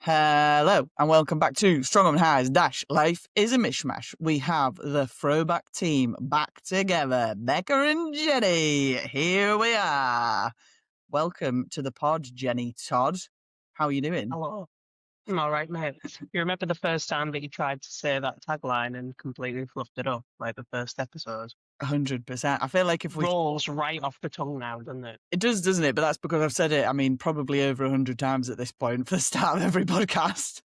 Hello and welcome back to Strongwoman High's Dash Life is a Mishmash. We have the throwback team back together, Becca and Jenny. Here we are. Welcome to the pod, Jenny Todd. How are you doing? Hello. I'm all right, mate. You remember the first time that you tried to say that tagline and completely fluffed it up, like the first episode? 100%. I feel like if we... Rolls right off the tongue now, doesn't it? It does, doesn't it? But that's because I've said it, probably over 100 times at this point for the start of every podcast.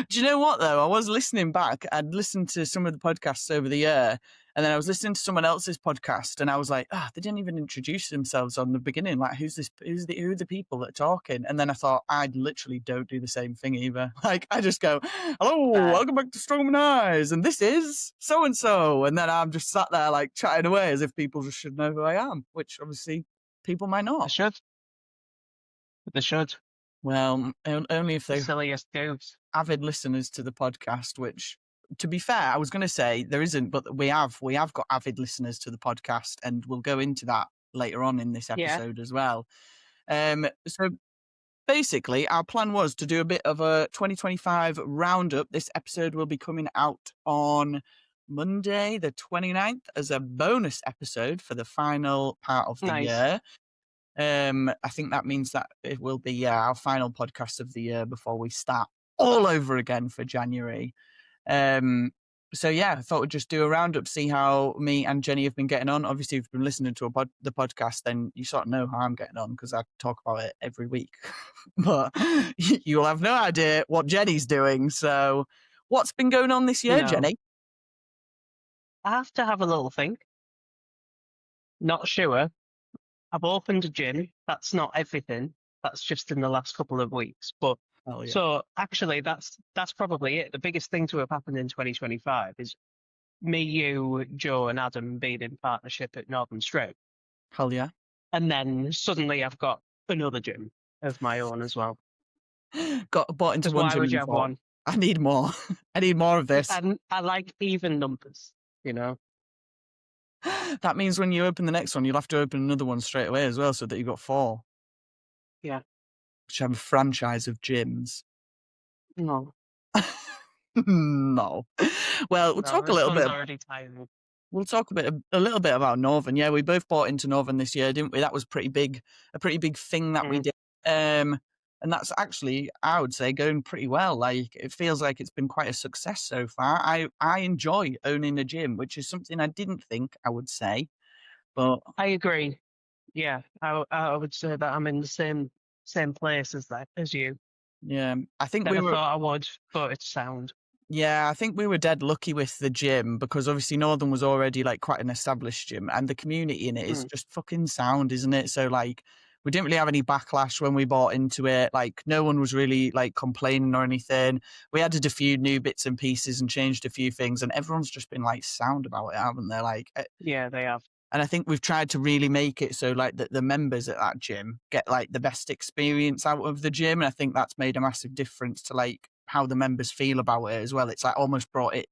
Do you know what, though? I was listening back. I'd listened to some of the podcasts over the year, and then I was listening to someone else's podcast, and I was like, they didn't even introduce themselves on the beginning. Like, who are the people that are talking? And then I thought, I literally don't do the same thing either. Like, I just go, hello, welcome back to Strongwoman Eyes, and this is so-and-so. And then I'm just sat there, like, chatting away as if people just should know who I am, which obviously people might They not. should. They should. Well, only if they... Silliest goose. Avid listeners to the podcast, which, to be fair, I was going to say there isn't, but we have got avid listeners to the podcast, and we'll go into that later on in this episode as well. So basically, our plan was to do a bit of a 2025 roundup. This episode will be coming out on Monday, the 29th, as a bonus episode for the final part of the year. I think that means that it will be our final podcast of the year before we start all over again for January. So yeah, I thought we'd just do a roundup, see how me and Jenny have been getting on. Obviously, if you've been listening to the podcast, then you sort of know how I'm getting on because I talk about it every week. But you'll have no idea what Jenny's doing. So what's been going on this year, Jenny? I have to have a little think. Not sure. I've opened a gym. That's not everything. That's just in the last couple of weeks. But so actually, that's probably it. The biggest thing to have happened in 2025 is me, you, Joe, and Adam being in partnership at Northern Stroke. Hell yeah! And then suddenly I've got another gym of my own as well. Got bought into one why gym. Would you have one? I need more. I need more of this. And I like even numbers. You know. That means when you open the next one, you'll have to open another one straight away as well, so that you've got 4. Yeah. Should have a franchise of gyms. No. No. Well, we'll talk a little bit. Already tired. We'll talk a little bit about Northern. Yeah, we both bought into Northern this year, didn't we? That was a pretty big thing that we did. And that's actually, I would say, going pretty well. Like, it feels like it's been quite a success so far. I enjoy owning a gym, which is something I didn't think I would say. But I agree. Yeah, I would say that I'm in the same place as you. Yeah, I think Never thought I would, but it's sound. Yeah, I think we were dead lucky with the gym because obviously Northern was already like quite an established gym, and the community in it is just fucking sound, isn't it? So like, we didn't really have any backlash when we bought into it. Like, no one was really like complaining or anything. We added a few new bits and pieces and changed a few things, and everyone's just been like sound about it, haven't they? Like, yeah, they have. And I think we've tried to really make it so like that the members at that gym get like the best experience out of the gym. And I think that's made a massive difference to like how the members feel about it as well. It's like almost brought it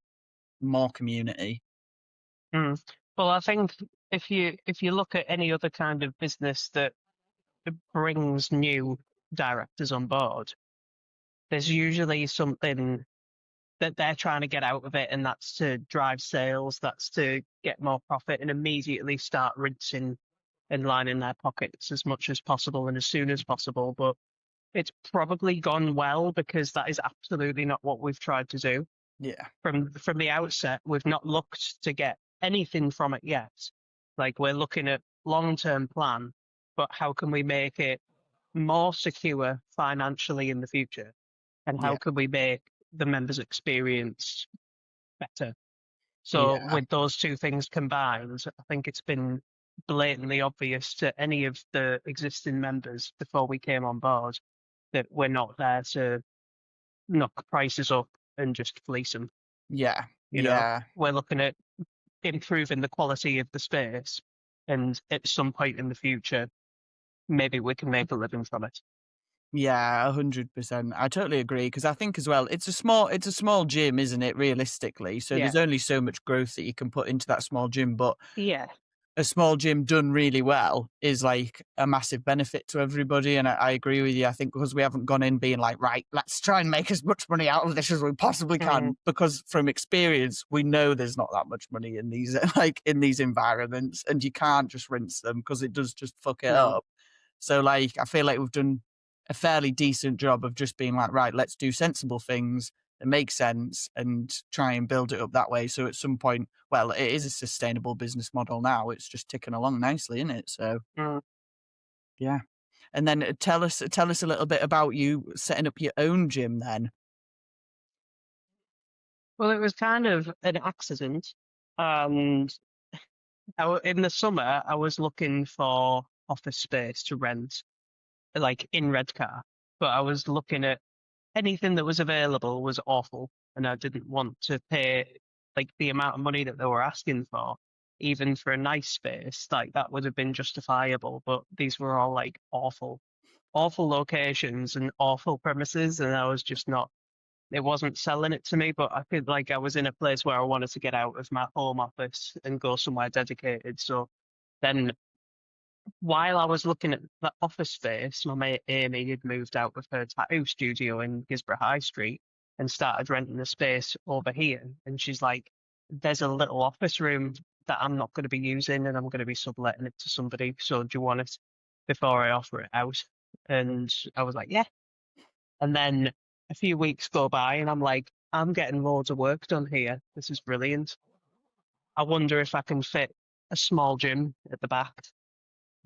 more community. Well, I think if you look at any other kind of business that brings new directors on board, there's usually something that they're trying to get out of it, and that's to drive sales, that's to get more profit and immediately start rinsing and lining their pockets as much as possible and as soon as possible. But it's probably gone well because that is absolutely not what we've tried to do. Yeah. From the outset, we've not looked to get anything from it yet. Like, we're looking at long-term plan, but how can we make it more secure financially in the future? And how can we make the members' experience better? So with those two things combined, I think it's been blatantly obvious to any of the existing members before we came on board that we're not there to knock prices up and just fleece them. Yeah. You know, we're looking at improving the quality of the space, and at some point in the future, maybe we can make a living from it. Yeah, 100%. I totally agree because I think as well, it's a small gym, isn't it? Realistically, so there's only so much growth that you can put into that small gym. But a small gym done really well is like a massive benefit to everybody. And I agree with you. I think because we haven't gone in being like, right, let's try and make as much money out of this as we possibly can. Because from experience, we know there's not that much money in these like in these environments, and you can't just rinse them because it does just fuck it up. So like, I feel like we've done a fairly decent job of just being like, right, let's do sensible things that make sense and try and build it up that way. So at some point, well, it is a sustainable business model now. It's just ticking along nicely, isn't it? So yeah. And then tell us a little bit about you setting up your own gym then. Well, it was kind of an accident. And in the summer, I was looking for office space to rent, like in Redcar. But I was looking at anything that was available was awful. And I didn't want to pay like the amount of money that they were asking for, even for a nice space. Like that would have been justifiable. But these were all like awful locations and awful premises. And I was just not, it wasn't selling it to me, but I feel like I was in a place where I wanted to get out of my home office and go somewhere dedicated. So then while I was looking at the office space, my mate Amy had moved out of her tattoo studio in Gisborough High Street and started renting the space over here. And she's like, there's a little office room that I'm not going to be using and I'm going to be subletting it to somebody. So do you want it before I offer it out? And I was like, yeah. And then a few weeks go by and I'm like, I'm getting loads of work done here. This is brilliant. I wonder if I can fit a small gym at the back.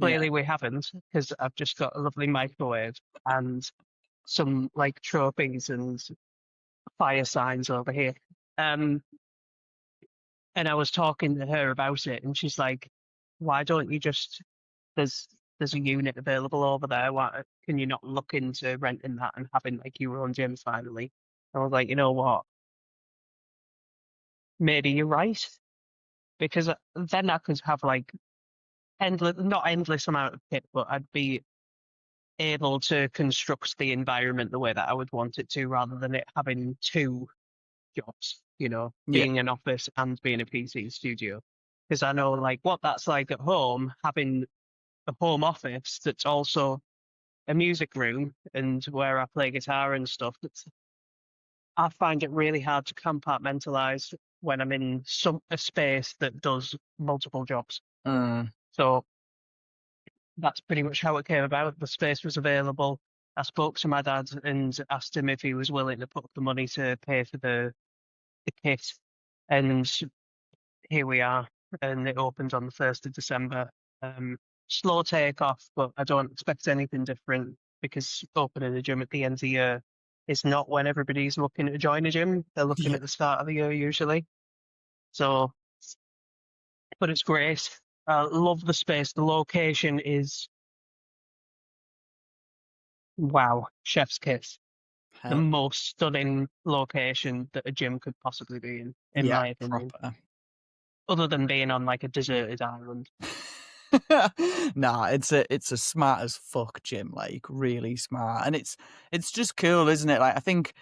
Clearly we haven't, because I've just got a lovely microwave and some like trophies and fire signs over here. And I was talking to her about it and she's like, why don't you just, there's a unit available over there. Why can you not look into renting that and having like your own gym finally? I was like, you know what? Maybe you're right. Because then I could have like not endless amount of kit, but I'd be able to construct the environment the way that I would want it to, rather than it having two jobs, being an office and being a PC studio. Because I know like what that's like at home, having a home office that's also a music room and where I play guitar and stuff. I find it really hard to compartmentalize when I'm in a space that does multiple jobs. So that's pretty much how it came about. The space was available. I spoke to my dad and asked him if he was willing to put up the money to pay for the kit. And here we are. And it opens on the 1st of December. Slow takeoff, but I don't expect anything different because opening a gym at the end of the year is not when everybody's looking to join a gym. They're looking at the start of the year usually. So, but it's great. I love the space. The location is, wow, chef's kiss. The most stunning location that a gym could possibly be in my opinion. Proper. Other than being on like a deserted island. Nah, it's a smart as fuck gym, like really smart, and it's just cool, isn't it? Like I think,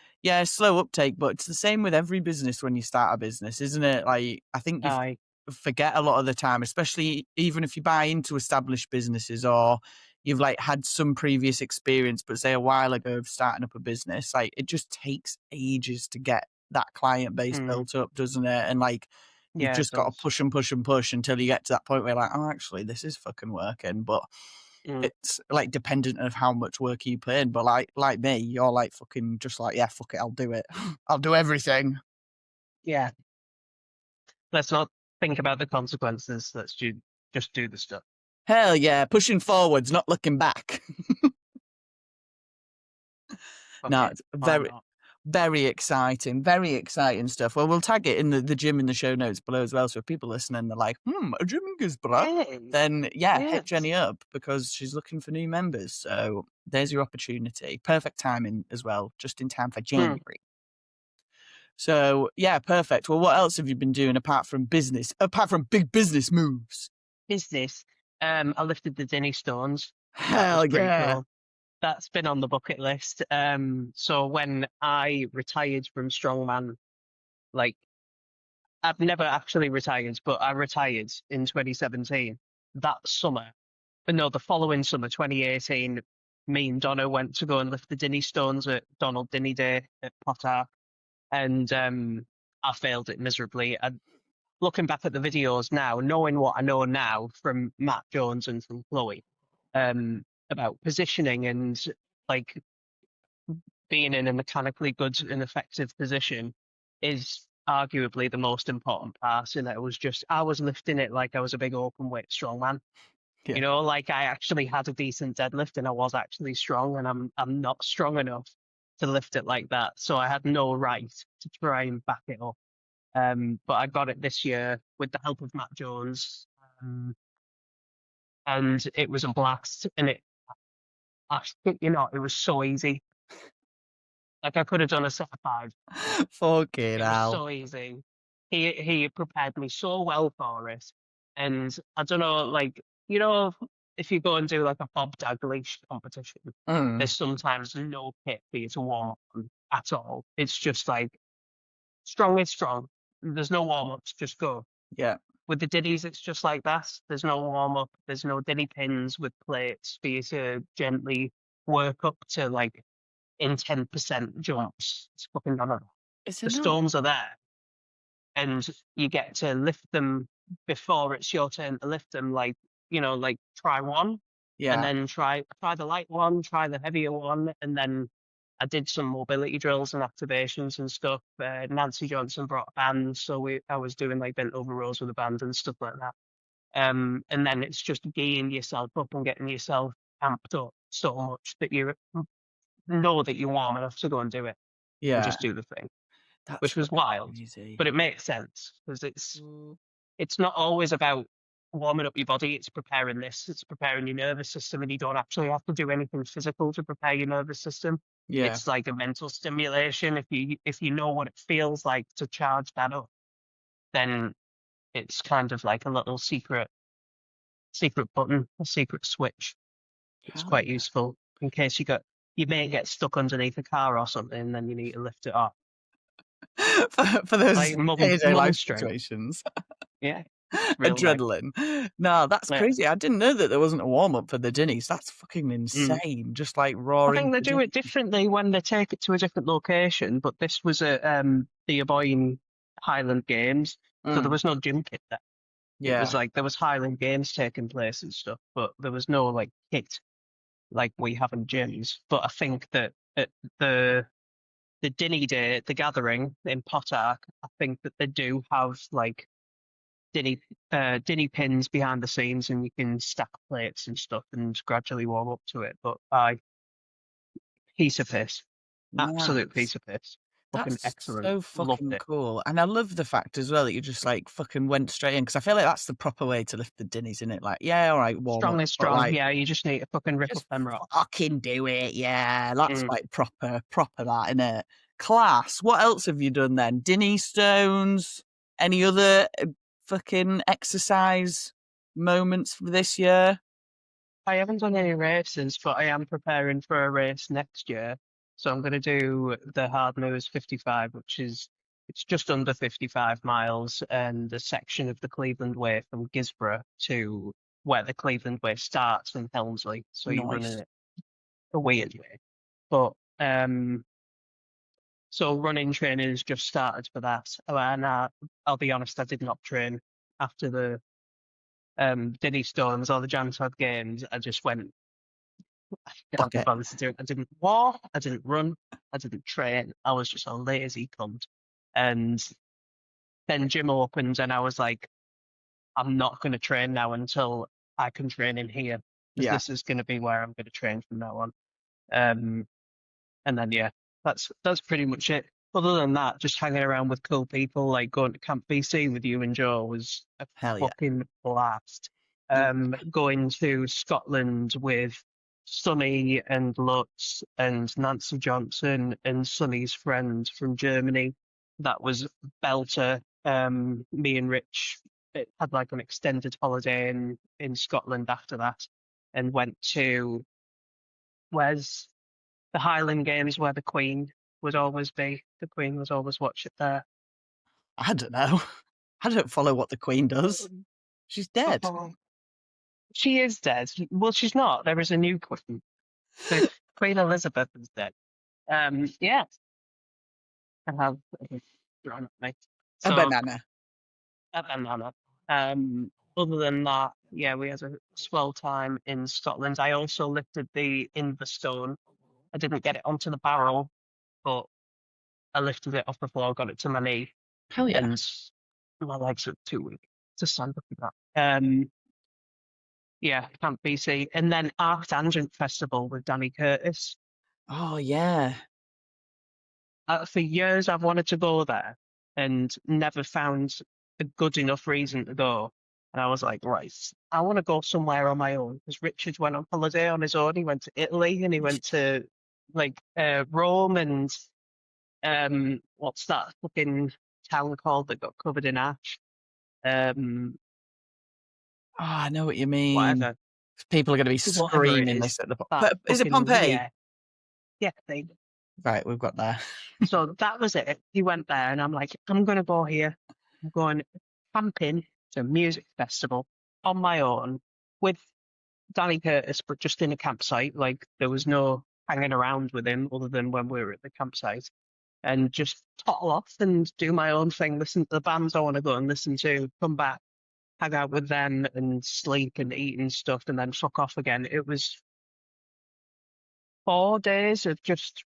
slow uptake, but it's the same with every business when you start a business, isn't it? Like I think you forget a lot of the time, especially even if you buy into established businesses or you've like had some previous experience, but say a while ago of starting up a business, like it just takes ages to get that client base built up, doesn't it? And like you've just got to push and push and push until you get to that point where you're like, oh, actually, this is fucking working. But it's like dependent of how much work you put in. But like me, you're like fucking just like, yeah, fuck it, I'll do it. I'll do everything. Yeah. Let's not think about the consequences. Let's just do the stuff. Hell yeah, pushing forwards, not looking back. No, it's very exciting stuff. Well, we'll tag it in the gym in the show notes below as well. So if people listening, they're like, a gym in Gisborough, then hit Jenny up because she's looking for new members. So there's your opportunity. Perfect timing as well, just in time for January. So yeah, perfect. Well, what else have you been doing apart from big business moves? I lifted the Dinnie Stones. Hell yeah. Cool. That's been on the bucket list. So when I retired from Strongman, like I've never actually retired, but I retired in 2017. that summer, no, the following summer, 2018, me and Donna went to go and lift the Dinnie Stones at Donald Dinnie Day at Potter, and I failed it miserably. And looking back at the videos now, knowing what I know now from Matt Jones and from Chloe, about positioning and like being in a mechanically good and effective position is arguably the most important part. And I was lifting it like I was a big open weight strongman. Yeah. You know, like I actually had a decent deadlift and I was actually strong, and I'm not strong enough to lift it like that. So I had no right to try and back it up. But I got it this year with the help of Matt Jones. And it was a blast. And I think, it was so easy. Like I could have done a set of 5. Fucking It was hell. so easy. He prepared me so well for it. And I don't know, like, if you go and do like a Bob Daglish competition, there's sometimes no kit for you to warm up on at all. It's just like strong is strong. There's no warm ups, just go. Yeah. With the Dinnies, it's just like that. There's no warm up. There's no Dinnie pins with plates for you to gently work up to like in 10% jumps. It's fucking none of that. The stones are there, and you get to lift them before it's your turn to lift them. Like try one, and then try the light one, try the heavier one, and then I did some mobility drills and activations and stuff. Nancy Johnson brought a band, so I was doing like bent over rows with a band and stuff like that. And then it's just geeing yourself up and getting yourself amped up so much that you know that you're warm enough to go and do it. Yeah. And just do the thing. Which was wild, but it makes sense because it's not always about warming up your body. It's preparing it's preparing your nervous system, and you don't actually have to do anything physical to prepare your nervous system. Yeah. It's like a mental stimulation. If you know what it feels like to charge that up, then it's kind of like a little secret button, a secret switch. It's quite useful in case you may get stuck underneath a car or something, and then you need to lift it off. for those like day-to-day life strength. situations. Yeah. Adrenaline. No, that's crazy. I didn't know that there wasn't a warm-up for the Dinnies. That's fucking insane. Just like roaring. I think they do it differently when they take it to a different location, but this was at the Aboyne Highland Games, so there was no gym kit there. It was like there was Highland Games taking place and stuff, but there was no like kit like we have in gyms. But I think that at the Dinnie Day, the gathering in Potarch, I think that they do have like Dinnie pins behind the scenes, and you can stack plates and stuff and gradually warm up to it. But piece of piss, absolute piece of piss. Fucking excellent. So fucking cool. And I love the fact as well that you just like fucking went straight in, because I feel like that's the proper way to lift the Dinnies, isn't it? Like, yeah, all right, warm strong up, is strong. like, yeah, you just need to fucking rip up them rocks. Fucking do it, yeah. That's like proper that, innit? Class. What else have you done then? Dinnie Stones? Any other fucking exercise moments for this year? I haven't done any races, but I am preparing for a race next year. So I'm going to do the Hard Nose 55, it's just under 55 miles, and the section of the Cleveland Way from Gisborough to where the Cleveland Way starts in Helmsley. So you're running it a weird way. But so running training has just started for that. And I'll be honest, I did not train after the Dinnie Stones or the Jantodd Games. I just went, I didn't walk, I didn't run, I didn't train. I was just a lazy cunt. And then gym opened, and I was like, I'm not going to train now until I can train in here. Because this is going to be where I'm going to train from now on. And then, yeah, that's pretty much it. Other than that, just hanging around with cool people, like going to Camp BC with you and Joe was a fucking blast. Going to Scotland with Sonny and Lutz and Nancy Johnson and Sonny's friend from Germany. That was belter. Me and Rich had like an extended holiday in Scotland after that, and went to where's the Highland Games where the Queen would always be. The Queen was always watch it there. I don't know. I don't follow what the Queen does. She's dead. She is dead. Well, she's not. There is a new queen. Queen Elizabeth is dead. Yeah. I have drawn up me. A So banana. a banana. Other than that, yeah, we had a swell time in Scotland. I also lifted the Stone. I didn't get it onto the barrel, but I lifted it off the floor, got it to my knee, Hell yeah. and my legs are too weak to stand up with that. Yeah, Camp BC. And then Arctangent Festival with Danny Curtis. Oh, yeah. For years, I've wanted to go there and never found a good enough reason to go. And I was like, right, I want to go somewhere on my own. Because Richard went on holiday on his own. He went to Italy and he went to Rome and what's that fucking town called that got covered in ash? I know what you mean. Whatever. People are going to be Whatever it screaming is. this at the is it Fucking, Pompeii? Yeah. Right, we've got there. So that was it. He went there, and I'm like, I'm going to go here. I'm going camping to a music festival on my own with Danny Curtis, but just in a campsite. Like, there was no hanging around with him other than when we were at the campsite. And just toddle off and do my own thing, listen to the bands I want to go and listen to, come back, hang out with them and sleep and eat and stuff, and then fuck off again. It was 4 days of just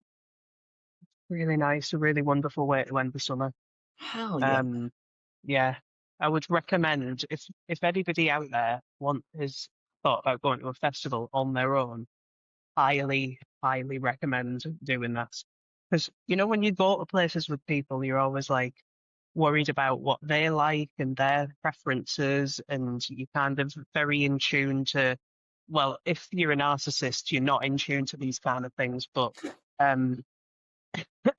really nice, a really wonderful way to end the summer. Hell yeah. Yeah, I would recommend if anybody out there has thought about going to a festival on their own, highly, highly recommend doing that. Because when you go to places with people, you're always like worried about what they like and their preferences, and you're kind of very in tune to. Well, if you're a narcissist, you're not in tune to these kind of things, but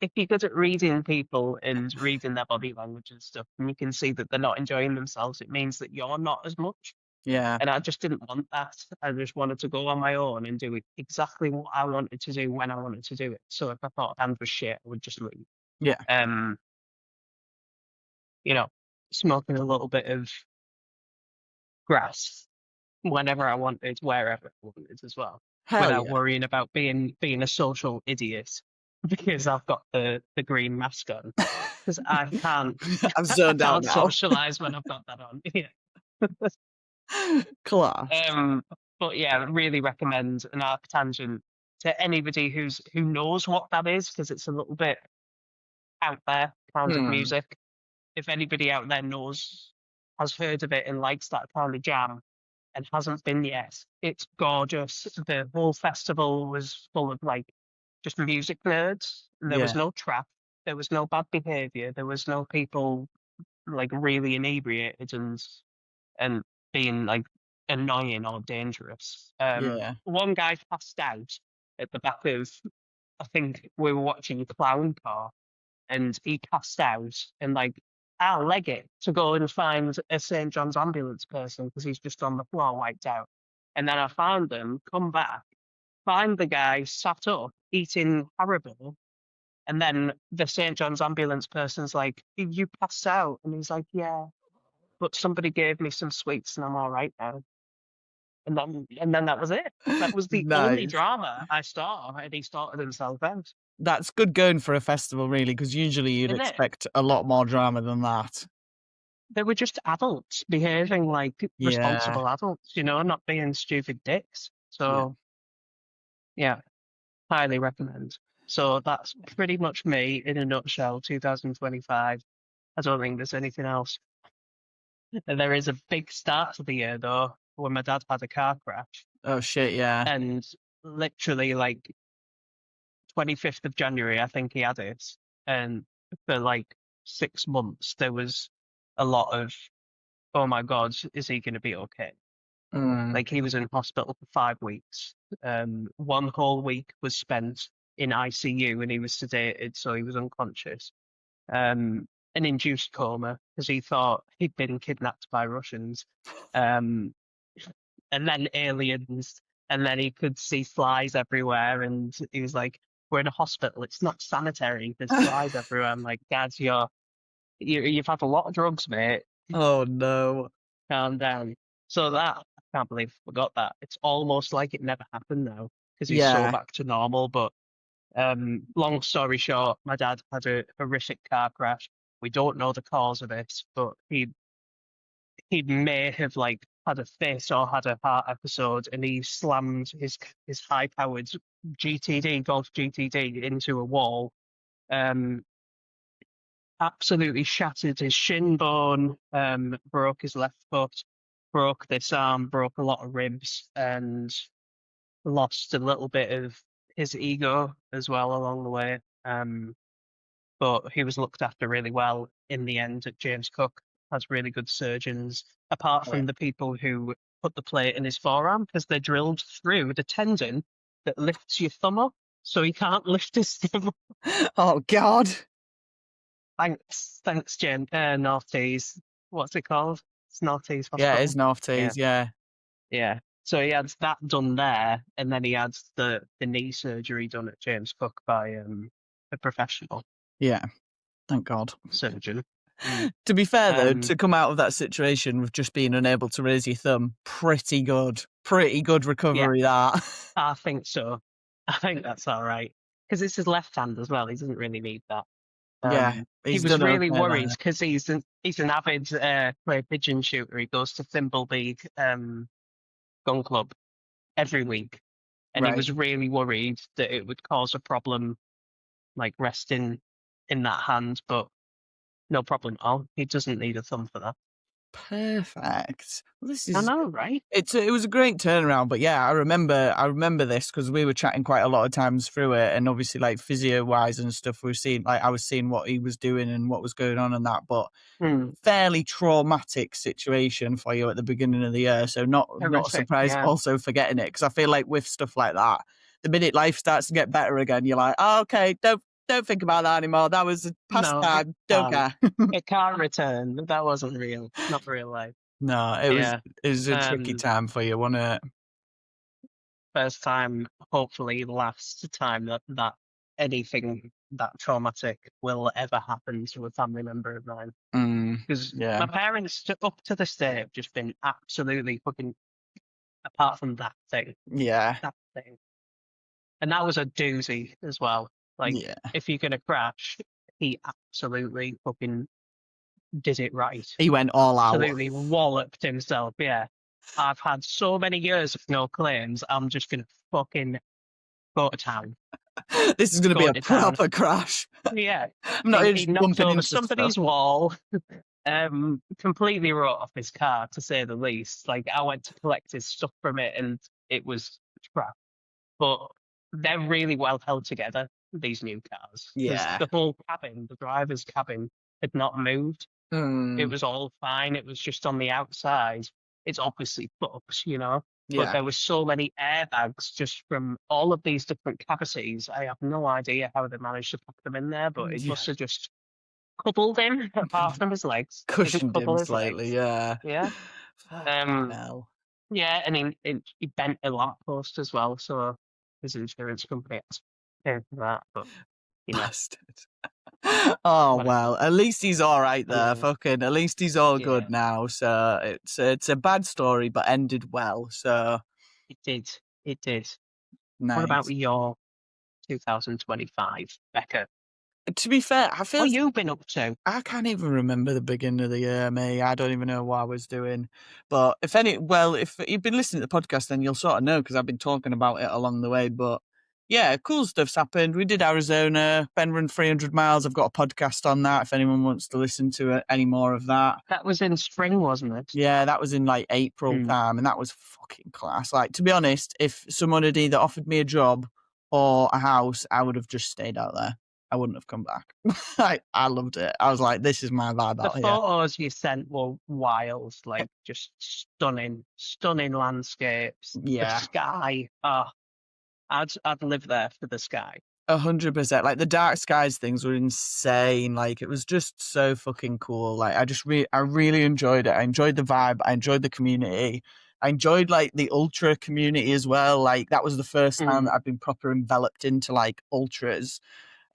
if you're good at reading people and reading their body language and stuff, and you can see that they're not enjoying themselves, it means that you're not as much. Yeah. And I just didn't want that. I just wanted to go on my own and do exactly what I wanted to do when I wanted to do it. So if I thought a band was shit, I would just leave. Yeah. Smoking a little bit of grass whenever I wanted, wherever I wanted as well, Hell without yeah. worrying about being a social idiot because I've got the green mask on. Because I can't, I've zoned out now. socialize when I've got that on. Yeah. Class. But yeah, really recommend an Arctangent to anybody who knows what that is, because it's a little bit out there kind of music. If anybody out there has heard of it and likes that kind of jam and hasn't been yet, it's gorgeous. The whole festival was full of just music nerds. And there was no trap. There was no bad behavior. There was no people really inebriated and being annoying or dangerous. One guy passed out at the back of, I think we were watching Clown Car, and he passed out, and I'll leg it to go and find a St. John's ambulance person because he's just on the floor wiped out. And then I found them, come back, find the guy sat up eating Haribo. And then the St. John's ambulance person's like, you passed out? And he's like, yeah, but somebody gave me some sweets and I'm all right now. And then that was it. That was the only drama I saw, and he sorted himself out. That's good going for a festival, really, because usually you'd expect a lot more drama than that. They were just adults behaving like responsible adults, not being stupid dicks. So, yeah, highly recommend. So that's pretty much me in a nutshell, 2025. I don't think there's anything else. There is a big start to the year, though, when my dad had a car crash. Oh, shit, yeah. And literally, 25th of January, I think he had it. And for 6 months, there was a lot of, oh my God, is he going to be okay? He was in hospital for 5 weeks. 1 whole week was spent in ICU and he was sedated, so he was unconscious. An induced coma because he thought he'd been kidnapped by Russians. And then aliens, and then he could see flies everywhere, and he was like, we're in a hospital, it's not sanitary, there's flies everywhere. I'm like, Dad, you've had a lot of drugs, mate. Oh no. Calm down. So that can't believe I forgot that. It's almost like it never happened now because he's so Yeah. back to normal. But long story short, my dad had a horrific car crash. We don't know the cause of it, but he may have like had a fit or had a heart episode, and he slammed his high powered Golf GTD into a wall. Absolutely shattered his shin bone, broke his left foot, broke this arm, broke a lot of ribs, and lost a little bit of his ego as well along the way. But he was looked after really well in the end at James Cook. Has really good surgeons, apart from the people who put the plate in his forearm because they drilled through the tendon that lifts your thumb up, so he can't lift his thumb up. Oh God. Thanks, Jim. North Tees. What's it called? It's North Tees Hospital. Yeah, it is North Tees. Yeah. So he had that done there, and then he had the knee surgery done at James Cook by a professional. Yeah. Thank God. Surgeon. To be fair, though, to come out of that situation with just being unable to raise your thumb, pretty good recovery, that. I think so. I think that's all right. Because it's his left hand as well. He doesn't really need that. He was really worried because he's an avid clay pigeon shooter. He goes to Thimbleby Gun Club every week. And he was really worried that it would cause a problem, like resting in that hand, but no problem at all. He doesn't need a thumb for that. Perfect. Well, this is. I know, right? It was a great turnaround, but yeah, I remember this because we were chatting quite a lot of times through it, and obviously, like physio wise and stuff, I was seeing what he was doing and what was going on and that, but fairly traumatic situation for you at the beginning of the year. So not surprised also for getting it, because I feel like with stuff like that, the minute life starts to get better again, you're like, oh, okay, don't think about that anymore. That was a past time. Don't care. It can't return. That wasn't real. Not real life. No, it was a tricky time for you, wasn't it? First time, hopefully last time that anything that traumatic will ever happen to a family member of mine. Because my parents, up to this day, have just been absolutely fucking, apart from that thing. Yeah. That thing. And that was a doozy as well. Like, if you're going to crash, he absolutely fucking did it right. He went all out. Absolutely walloped himself, yeah. I've had so many years of no claims, I'm just going to fucking go to town. This is going to be a proper crash. Yeah. I'm not he knocked over somebody's wall, completely wrote off his car, to say the least. Like, I went to collect his stuff from it, and it was crap. But they're really well held together, these new cars. Yeah. The whole cabin, the driver's cabin, had not moved. It was all fine. It was just on the outside. It's obviously fucked, you know? Yeah. But there were so many airbags just from all of these different cavities. I have no idea how they managed to put them in there, but it must have just coupled him apart from his legs. Cushioned him slightly, yeah. Yeah. Yeah, and he bent a lamp post as well, so his insurance company paid for that, but you know. Bastard. Oh well, at least he's all right there. Fucking, at least he's all good now. So it's a bad story, but ended well. So it did. Nice. What about your 2025, Becca? To be fair, I feel. What you been up to? I can't even remember the beginning of the year, mate. I don't even know what I was doing. But if you've been listening to the podcast, then you'll sort of know, because I've been talking about it along the way. But yeah, cool stuff's happened. We did Arizona. Ben run 300 miles. I've got a podcast on that if anyone wants to listen to it, any more of that. That was in spring, wasn't it? Yeah, that was in like April time, and that was fucking class. Like, to be honest, if someone had either offered me a job or a house, I would have just stayed out there. I wouldn't have come back. I loved it. I was like, this is my vibe out here. The photos you sent were wild, like just stunning landscapes. Yeah. The sky. I'd live there for the sky. 100%. Like, the dark skies things were insane. Like, it was just so fucking cool. Like, I really enjoyed it. I enjoyed the vibe. I enjoyed the community. I enjoyed like the ultra community as well. Like, that was the first time that I've been proper enveloped into like ultras.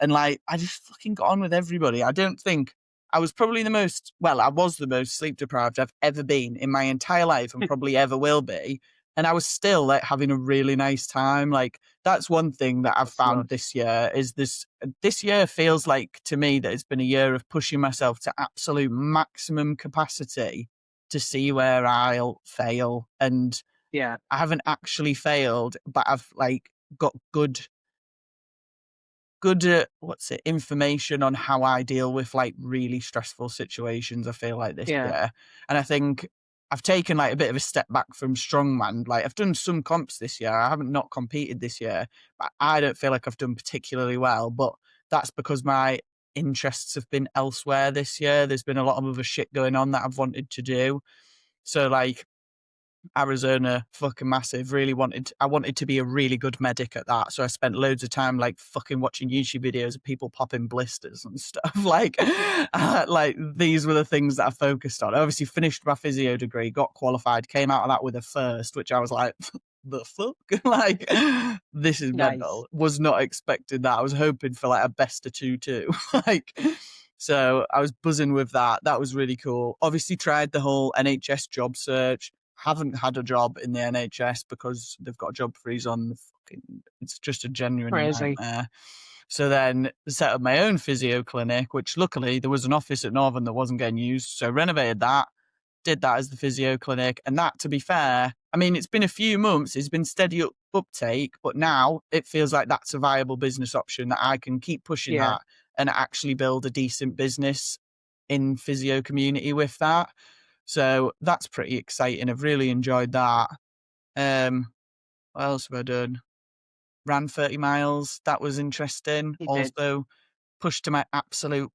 And like, I just fucking got on with everybody. I don't think I was probably I was the most sleep deprived I've ever been in my entire life and probably ever will be. And I was still like having a really nice time. Like that's one thing that I've found this year is this year feels like to me that it's been a year of pushing myself to absolute maximum capacity to see where I'll fail. And Yeah. I haven't actually failed, but I've like got good information on how I deal with like really stressful situations. I feel like this year, and I think I've taken like a bit of a step back from strongman. Like I've done some comps this year. I haven't not competed this year, but I don't feel like I've done particularly well. But that's because my interests have been elsewhere this year. There's been a lot of other shit going on that I've wanted to do. So like Arizona, fucking massive. I wanted to be a really good medic at that. So I spent loads of time like fucking watching YouTube videos of people popping blisters and stuff. Like these were the things that I focused on. I obviously finished my physio degree, got qualified, came out of that with a first, which I was like, the fuck? Like, this is mental. Was not expecting that. I was hoping for like a best of 2-2. Like, so I was buzzing with that. That was really cool. Obviously tried the whole NHS job search. Haven't had a job in the NHS because they've got a job freeze on. It's just a genuine nightmare. So then set up my own physio clinic, which luckily there was an office at Northern that wasn't getting used. So renovated that, did that as the physio clinic. And that, to be fair, I mean, it's been a few months. It's been steady uptake, but now it feels like that's a viable business option that I can keep pushing that and actually build a decent business in physio community with that. So that's pretty exciting. I've really enjoyed that. What else have I done? Ran 30 miles. That was interesting. Also pushed to my absolute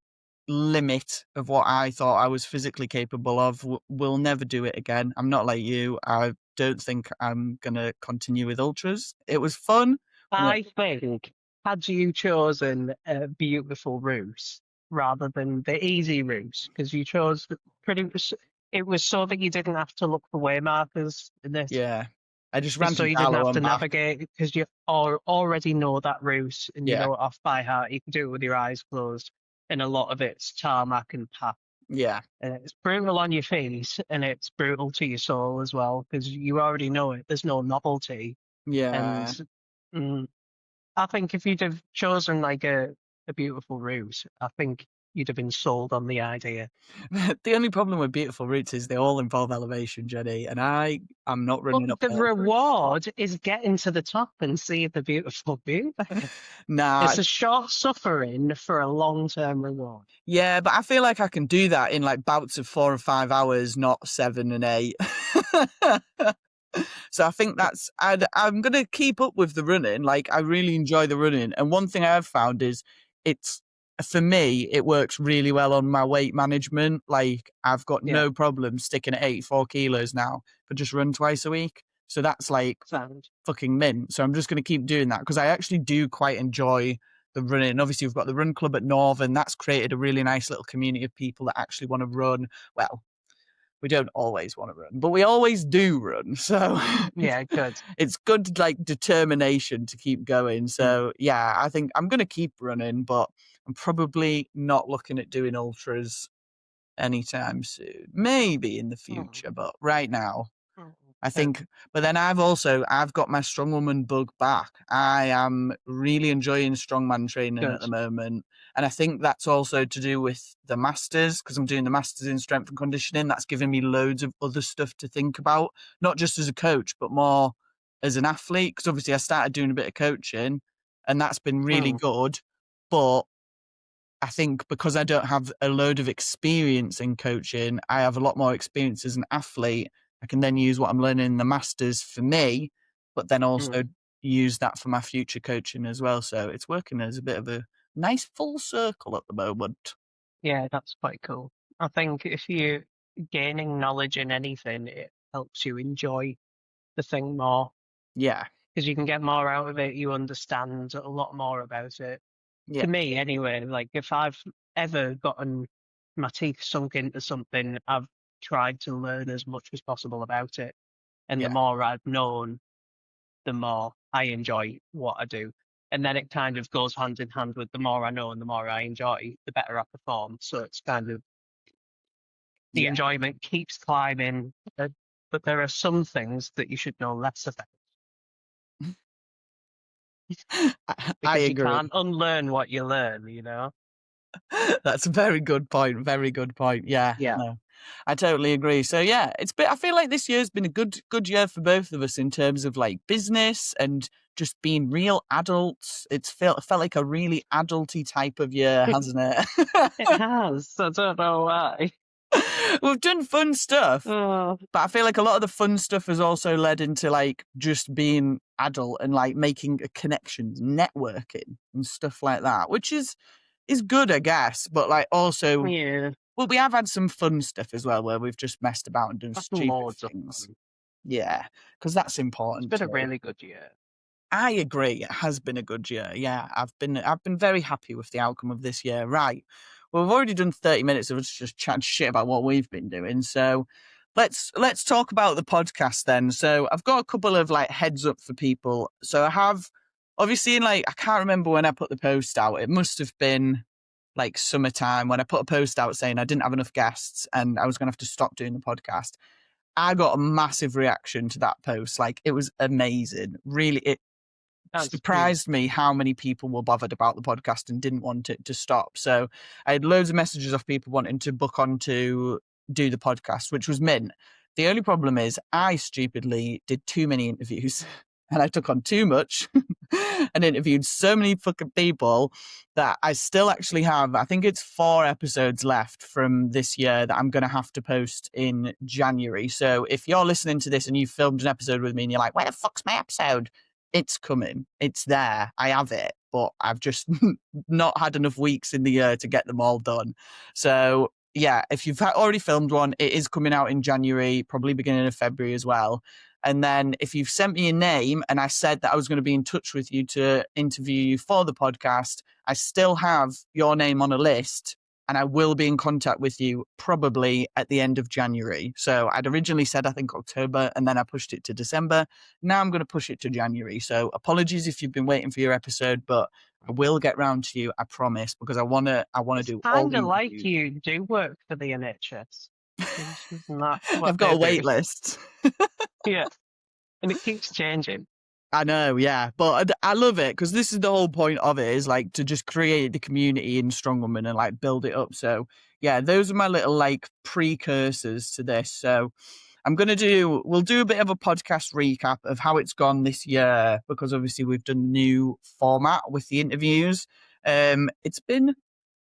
limit of what I thought I was physically capable of. Will never do it again. I'm not like you. I don't think I'm going to continue with ultras. It was fun. I think had you chosen a beautiful route rather than the easy route, because you chose it was so that you didn't have to look for way markers in this. Yeah. I just ran so to you didn't Gallo have to and back. navigate because you already know that route and you know it off by heart. You can do it with your eyes closed, and a lot of it's tarmac and path. Yeah. And it's brutal on your face and it's brutal to your soul as well because you already know it. There's no novelty. Yeah. And I think if you'd have chosen like a beautiful route, I think you'd have been sold on the idea. The only problem with beautiful routes is they all involve elevation, Jenny, and I'm not running But the uphill. reward is getting to the top and see the beautiful view. Nah. It's a short suffering for a long-term reward. Yeah, but I feel like I can do that in like bouts of 4 or 5 hours, not 7 and 8. So I think I'm going to keep up with the running. Like I really enjoy the running. And one thing I have found is for me, it works really well on my weight management. Like I've got no problem sticking at 84 kilos now, but just run twice a week. So that's like fucking mint. So I'm just going to keep doing that because I actually do quite enjoy the running. Obviously, we've got the run club at Northern. That's created a really nice little community of people that actually want to run. Well, we don't always want to run, but we always do run. So good. It's good like determination to keep going. So yeah, I think I'm going to keep running, but I'm probably not looking at doing ultras anytime soon. Maybe in the future, but right now, I think. But then I've got my Strongwoman bug back. I am really enjoying strongman training at the moment. And I think that's also to do with the masters because I'm doing the masters in strength and conditioning. That's giving me loads of other stuff to think about, not just as a coach, but more as an athlete. Because obviously I started doing a bit of coaching and that's been really good. But I think because I don't have a load of experience in coaching, I have a lot more experience as an athlete. I can then use what I'm learning in the masters for me, but then also use that for my future coaching as well. So it's working as a bit of a nice full circle at the moment. Yeah, that's quite cool. I think if you're gaining knowledge in anything, it helps you enjoy the thing more. Yeah. Because you can get more out of it. You understand a lot more about it. Yeah. To me, anyway, like if I've ever gotten my teeth sunk into something, I've tried to learn as much as possible about it. And the more I've known, the more I enjoy what I do. And then it kind of goes hand in hand with the more I know and the more I enjoy, the better I perform. So it's kind of the enjoyment keeps climbing. But there are some things that you should know less about. I Because you agree. can't unlearn what you learn, you know? That's a very good point. Very good point. Yeah. No, I totally agree. So yeah, I feel like this year's been a good year for both of us in terms of like business and just being real adults. It's felt like a really adulty type of year, hasn't it? It has. I don't know why. We've done fun stuff, Oh. but I feel like a lot of the fun stuff has also led into like just being adult and like making connections, networking and stuff like that, which is good, I guess. But like also, well, we have had some fun stuff as well where we've just messed about and done stupid things. Yeah, because that's important. It's been a really good year. I agree. It has been a good year. Yeah, I've been very happy with the outcome of this year. Right. Well, we've already done 30 minutes of us just chatting shit about what we've been doing. So let's talk about the podcast then. So I've got a couple of like heads up for people. So I have obviously I can't remember when I put the post out. It must have been like summertime when I put a post out saying I didn't have enough guests and I was going to have to stop doing the podcast. I got a massive reaction to that post. Like it was amazing. Really, it surprised me how many people were bothered about the podcast and didn't want it to stop. So I had loads of messages of people wanting to book on to do the podcast, which was mint. The only problem is I stupidly did too many interviews and I took on too much and interviewed so many fucking people that I still actually have, I think it's 4 episodes left from this year that I'm going to have to post in January. So if you're listening to this and you filmed an episode with me and you're like, where the fuck's my episode? It's coming. It's there. I have it, but I've just not had enough weeks in the year to get them all done. So yeah, if you've already filmed one, it is coming out in January, probably beginning of February as well. And then if you've sent me a name and I said that I was going to be in touch with you to interview you for the podcast, I still have your name on a list and I will be in contact with you probably at the end of January. So I'd originally said, I think October, and then I pushed it to December. Now I'm going to push it to January. So apologies if you've been waiting for your episode, but I will get round to you, I promise, because I want to do all the kind of like you do work for the NHS. I've got a wait list. Yeah, and it keeps changing. I know, yeah, but I love it because this is the whole point of it, is like to just create the community in Strongwoman and like build it up. So yeah, those are my little like precursors to this. So we'll do a bit of a podcast recap of how it's gone this year, because obviously we've done new format with the interviews. It's been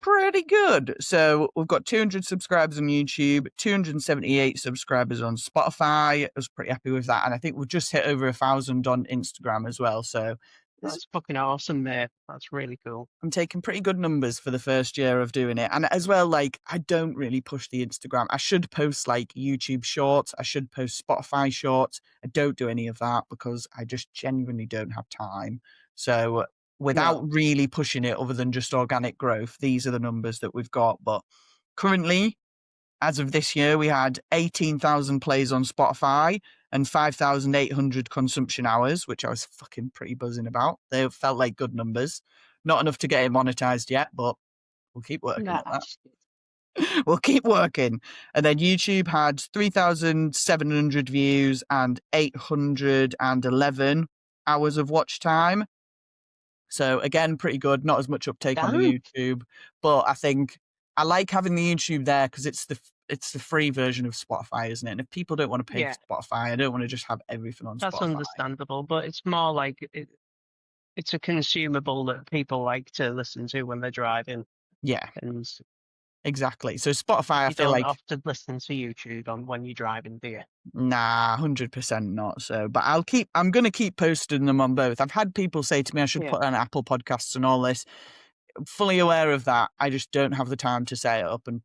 pretty good. So we've got 200 subscribers on YouTube, 278 subscribers on Spotify. I was pretty happy with that. And I think we've just hit over 1,000 on Instagram as well. So that's fucking awesome, mate. That's really cool. I'm taking pretty good numbers for the first year of doing it. And as well, like, I don't really push the Instagram. I should post like YouTube shorts. I should post Spotify shorts. I don't do any of that because I just genuinely don't have time. So without really pushing it other than just organic growth, these are the numbers that we've got. But currently, as of this year, we had 18,000 plays on Spotify and 5,800 consumption hours, which I was fucking pretty buzzing about. They felt like good numbers. Not enough to get it monetized yet, but we'll keep working at that. We'll keep working. And then YouTube had 3,700 views and 811 hours of watch time. So again, pretty good. Not as much uptake on the YouTube, but I think I like having the YouTube there because it's the free version of Spotify, isn't it? And if people don't want to pay for Spotify, I don't want to just have everything on Spotify. That's understandable, but it's more like it's a consumable that people like to listen to when they're driving. Yeah. And exactly. So Spotify, I feel like you don't often listen to YouTube when you're driving, do you? Nah, 100% not. So, but I'm going to keep posting them on both. I've had people say to me I should put on Apple Podcasts and all this. Fully aware of that. I just don't have the time to set it up and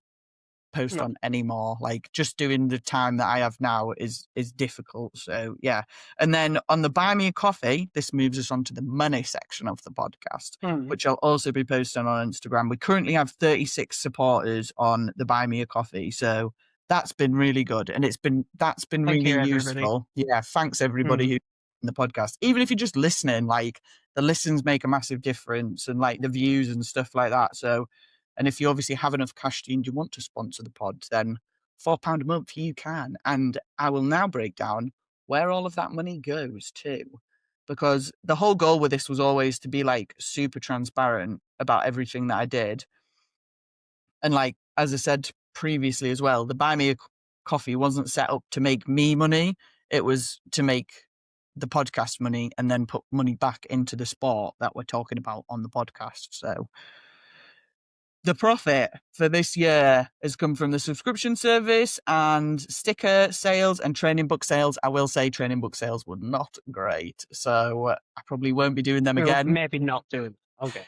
post on anymore. Like just doing the time that I have now is difficult. So yeah. And then on the Buy Me a Coffee, this moves us on to the money section of the podcast, which I'll also be posting on Instagram. We currently have 36 supporters on the Buy Me a Coffee. So that's been really good. And that's been really useful. Yeah. Thanks everybody in the podcast. Even if you're just listening, like the listens make a massive difference and like the views and stuff like that. So, and if you obviously have enough cash and you want to sponsor the pod, then £4 a month you can. And I will now break down where all of that money goes to. Because the whole goal with this was always to be like super transparent about everything that I did. And like, as I said previously as well, the Buy Me a Coffee wasn't set up to make me money. It was to make the podcast money and then put money back into the sport that we're talking about on the podcast. So the profit for this year has come from the subscription service and sticker sales and training book sales. I will say training book sales were not great, so I probably won't be doing them again. Maybe not doing. Okay.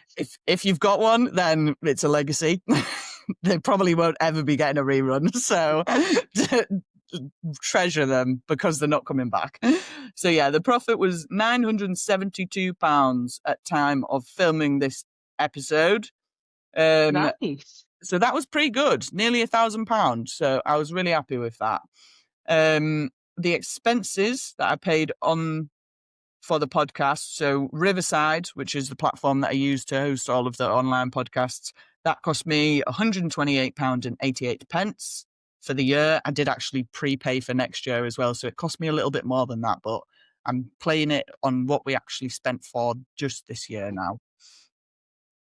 If you've got one, then it's a legacy. They probably won't ever be getting a rerun, so treasure them because they're not coming back. So yeah, the profit was £972 at time of filming this episode. Nice. So that was pretty good, nearly £1,000. So I was really happy with that. The expenses that I paid on for the podcast, so Riverside, which is the platform that I use to host all of the online podcasts, that cost me £128.88 for the year. I did actually prepay for next year as well, so it cost me a little bit more than that, but I'm playing it on what we actually spent for just this year now.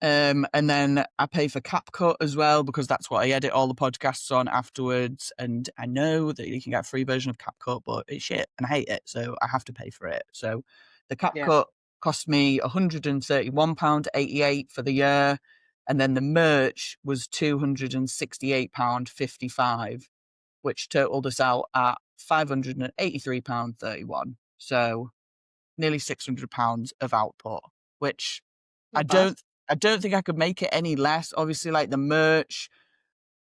And then I pay for CapCut as well, because that's what I edit all the podcasts on afterwards. And I know that you can get a free version of CapCut, but it's shit and I hate it, so I have to pay for it. So the CapCut cost me £131.88 for the year. And then the merch was £268.55, which totaled us out at £583.31. So nearly £600 of output, which I don't think I could make it any less. Obviously, like the merch,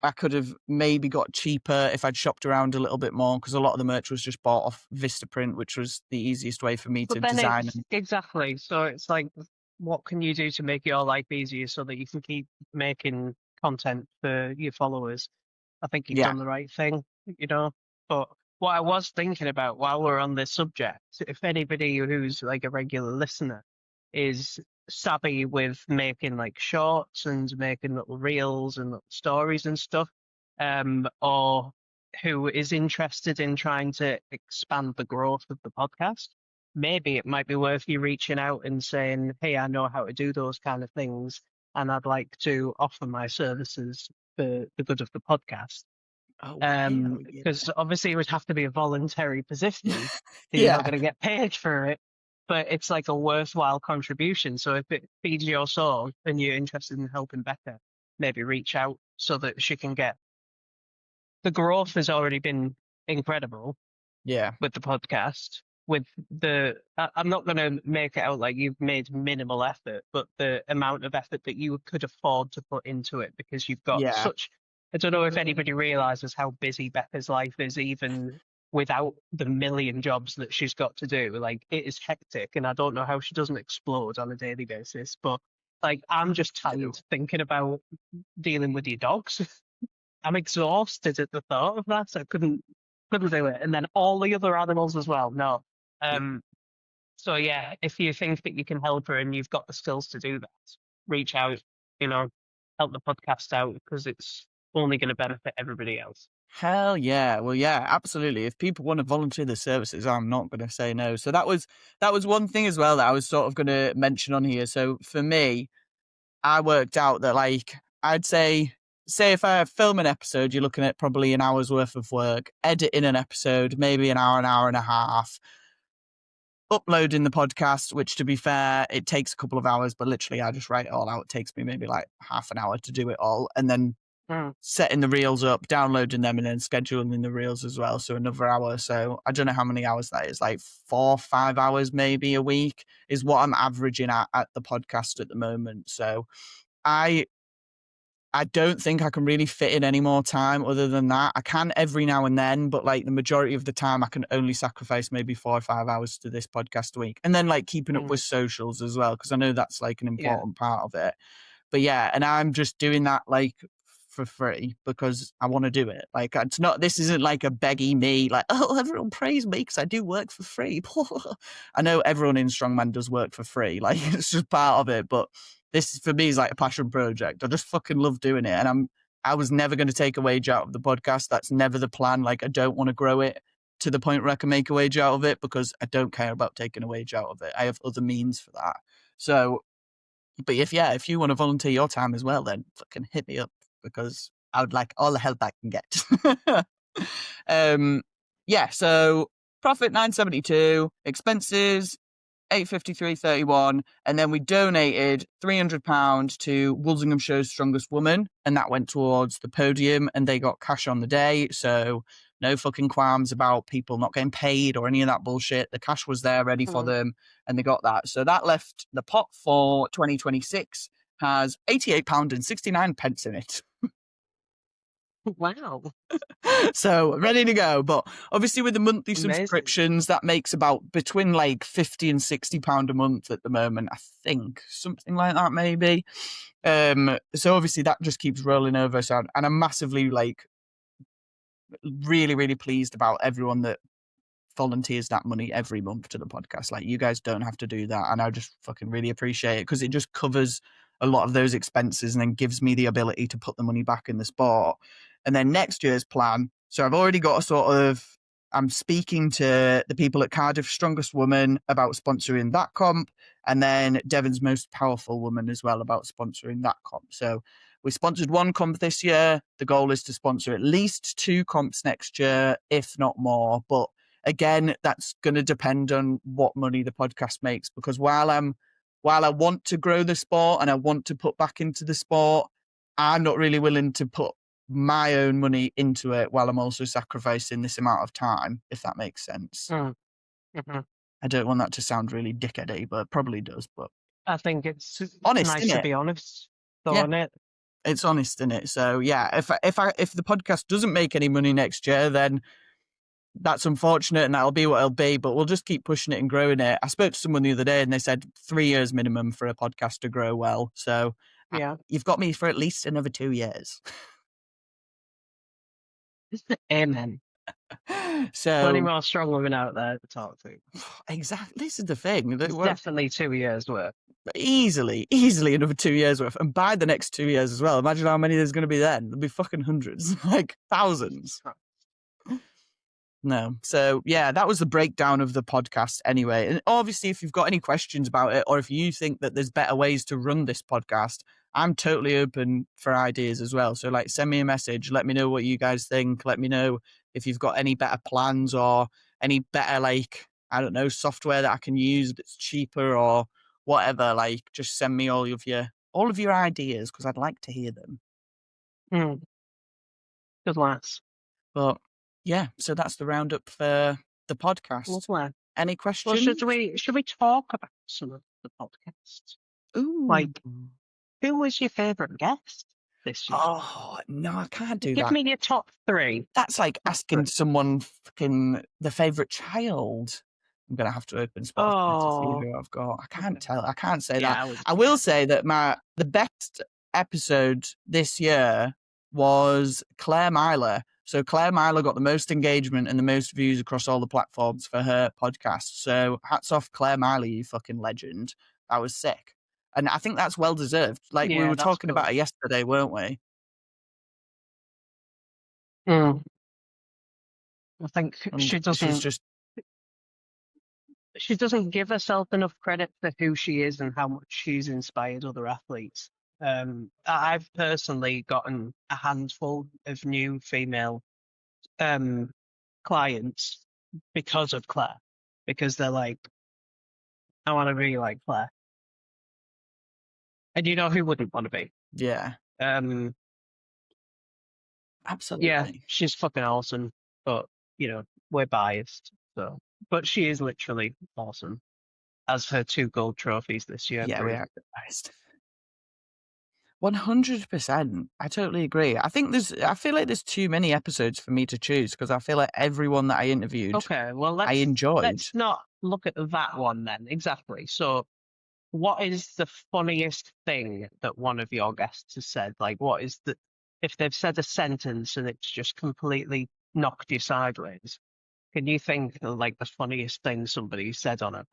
I could have maybe got cheaper if I'd shopped around a little bit more, because a lot of the merch was just bought off Vistaprint, which was the easiest way for me to design. Exactly. So it's like, what can you do to make your life easier so that you can keep making content for your followers? I think you've done the right thing, you know. But what I was thinking about while we're on this subject, if anybody who's like a regular listener is savvy with making like shorts and making little reels and little stories and stuff, or who is interested in trying to expand the growth of the podcast, maybe it might be worth you reaching out and saying, hey, I know how to do those kind of things, and I'd like to offer my services for the good of the podcast. Because obviously it would have to be a voluntary position, so you're not going to get paid for it, but it's like a worthwhile contribution. So if it feeds your soul and you're interested in helping Becca, maybe reach out so that she can get. The growth has already been incredible. Yeah. With the podcast, I'm not going to make it out like you've made minimal effort, but the amount of effort that you could afford to put into it, because you've got such. I don't know if anybody realizes how busy Becca's life is, even without the million jobs that she's got to do. Like, it is hectic, and I don't know how she doesn't explode on a daily basis. But like, I'm just tired thinking about dealing with your dogs. I'm exhausted at the thought of that. So I couldn't do it. And then all the other animals as well. No. So yeah, if you think that you can help her and you've got the skills to do that, reach out, help the podcast out, because it's only going to benefit everybody else. Hell yeah. Well, yeah, absolutely. If people want to volunteer the services, I'm not going to say no. So that was one thing as well that I was sort of going to mention on here. So for me, I worked out that like, I'd say if I film an episode, you're looking at probably an hour's worth of work, editing an episode, maybe an hour and a half, uploading the podcast, which to be fair, it takes a couple of hours, but literally I just write it all out. It takes me maybe like half an hour to do it all. And then setting the reels up, downloading them, and then scheduling the reels as well. So another hour. So I don't know how many hours that is, like 4 or 5 hours maybe a week is what I'm averaging at the podcast at the moment. So I don't think I can really fit in any more time other than that. I can every now and then, but like the majority of the time I can only sacrifice maybe 4 or 5 hours to this podcast a week. And then like keeping up with socials as well, because I know that's like an important part of it. But yeah, and I'm just doing that like for free because I want to do it. Like, it's not, this isn't like a begging me, like, oh, everyone praise me because I do work for free. I know everyone in Strongman does work for free. Like, it's just part of it. But this for me is like a passion project. I just fucking love doing it. And I was never going to take a wage out of the podcast. That's never the plan. Like, I don't want to grow it to the point where I can make a wage out of it because I don't care about taking a wage out of it. I have other means for that. So, but if you want to volunteer your time as well, then fucking hit me up because I would like all the help I can get. So profit 972, expenses 853.31, and then we donated £300 to Walsinghamshire's Strongest Woman, and that went towards the podium, and they got cash on the day. So no fucking qualms about people not getting paid or any of that bullshit. The cash was there ready for them, and they got that. So that left the pot for 2026 has £88.69 in it. Wow. So ready to go. But obviously with the monthly subscriptions, that makes about between like £50 and £60 a month at the moment, I think. Something like that, maybe. So obviously that just keeps rolling over. So, and I'm massively like really, really pleased about everyone that volunteers that money every month to the podcast. Like, you guys don't have to do that, and I just fucking really appreciate it because it just covers a lot of those expenses and then gives me the ability to put the money back in the sport. And then next year's plan, so I've already got I'm speaking to the people at Cardiff Strongest Woman about sponsoring that comp, and then Devon's Most Powerful Woman as well about sponsoring that comp. So we sponsored one comp this year. The goal is to sponsor at least 2 comps next year, if not more. But again, that's going to depend on what money the podcast makes, because while I want to grow the sport and I want to put back into the sport, I'm not really willing to put my own money into it while I'm also sacrificing this amount of time, if that makes sense. Mm-hmm. I don't want that to sound really dickheady, but it probably does. But I think it's honest, nice to be honest, yeah. it? It's honest, in it. So yeah, if the podcast doesn't make any money next year, then that's unfortunate, and that'll be what it'll be, but we'll just keep pushing it and growing it. I spoke to someone the other day and they said 3 years minimum for a podcast to grow well. So yeah, you've got me for at least another 2 years. Amen. So plenty more strong women out there to talk to. Exactly. This is the thing. It's definitely 2 years worth. Easily another 2 years worth. And by the next 2 years as well, imagine how many there's going to be then. There'll be fucking hundreds, like thousands. No. So yeah, that was the breakdown of the podcast anyway. And obviously, if you've got any questions about it, or if you think that there's better ways to run this podcast, I'm totally open for ideas as well. So like, send me a message. Let me know what you guys think. Let me know if you've got any better plans or any better, like, I don't know, software that I can use that's cheaper or whatever. Like, just send me all of your ideas, because I'd like to hear them. Good lads. But yeah, so that's the roundup for the podcast. Lovely. Any questions? Well, should we talk about some of the podcasts? Ooh. Like, who was your favourite guest this year? Oh, no, I can't do that. Give me your top 3. That's like asking someone fucking the favourite child. I'm going to have to open Spotify to see who I've got. I can't tell. I can't say that. I will say that the best episode this year was Claire Myler. So Claire Myler got the most engagement and the most views across all the platforms for her podcast. So hats off, Claire Myler, you fucking legend. That was sick. And I think that's well deserved. Like, we were talking about it yesterday, weren't we? I think she doesn't give herself enough credit for who she is and how much she's inspired other athletes. I've personally gotten a handful of new female clients because of Claire, because they're like, I want to be like Claire. And you know who wouldn't want to be? Yeah. Absolutely. Yeah, she's fucking awesome, but you know, we're biased. So, but she is literally awesome, as her 2 gold trophies this year. Yeah, we are biased. 100%. I totally agree. I feel like there's too many episodes for me to choose, because I feel like everyone that I interviewed, I enjoyed. Let's not look at that one then. Exactly. So, what is the funniest thing that one of your guests has said? Like, what is if they've said a sentence and it's just completely knocked you sideways, can you think of like the funniest thing somebody said on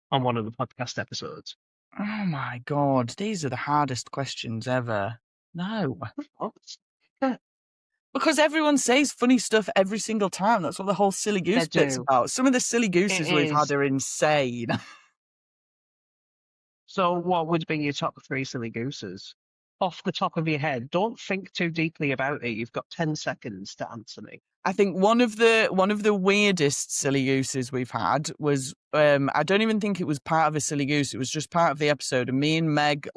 one of the podcast episodes? Oh my God, these are the hardest questions ever. No. Because everyone says funny stuff every single time. That's what the whole silly goose bit's about. Some of the silly gooses we've had are insane. So what would be your top 3 silly gooses? Off the top of your head. Don't think too deeply about it. You've got 10 seconds to answer me. I think one of the weirdest silly gooses we've had was I don't even think it was part of a silly goose. It was just part of the episode. And me and Meg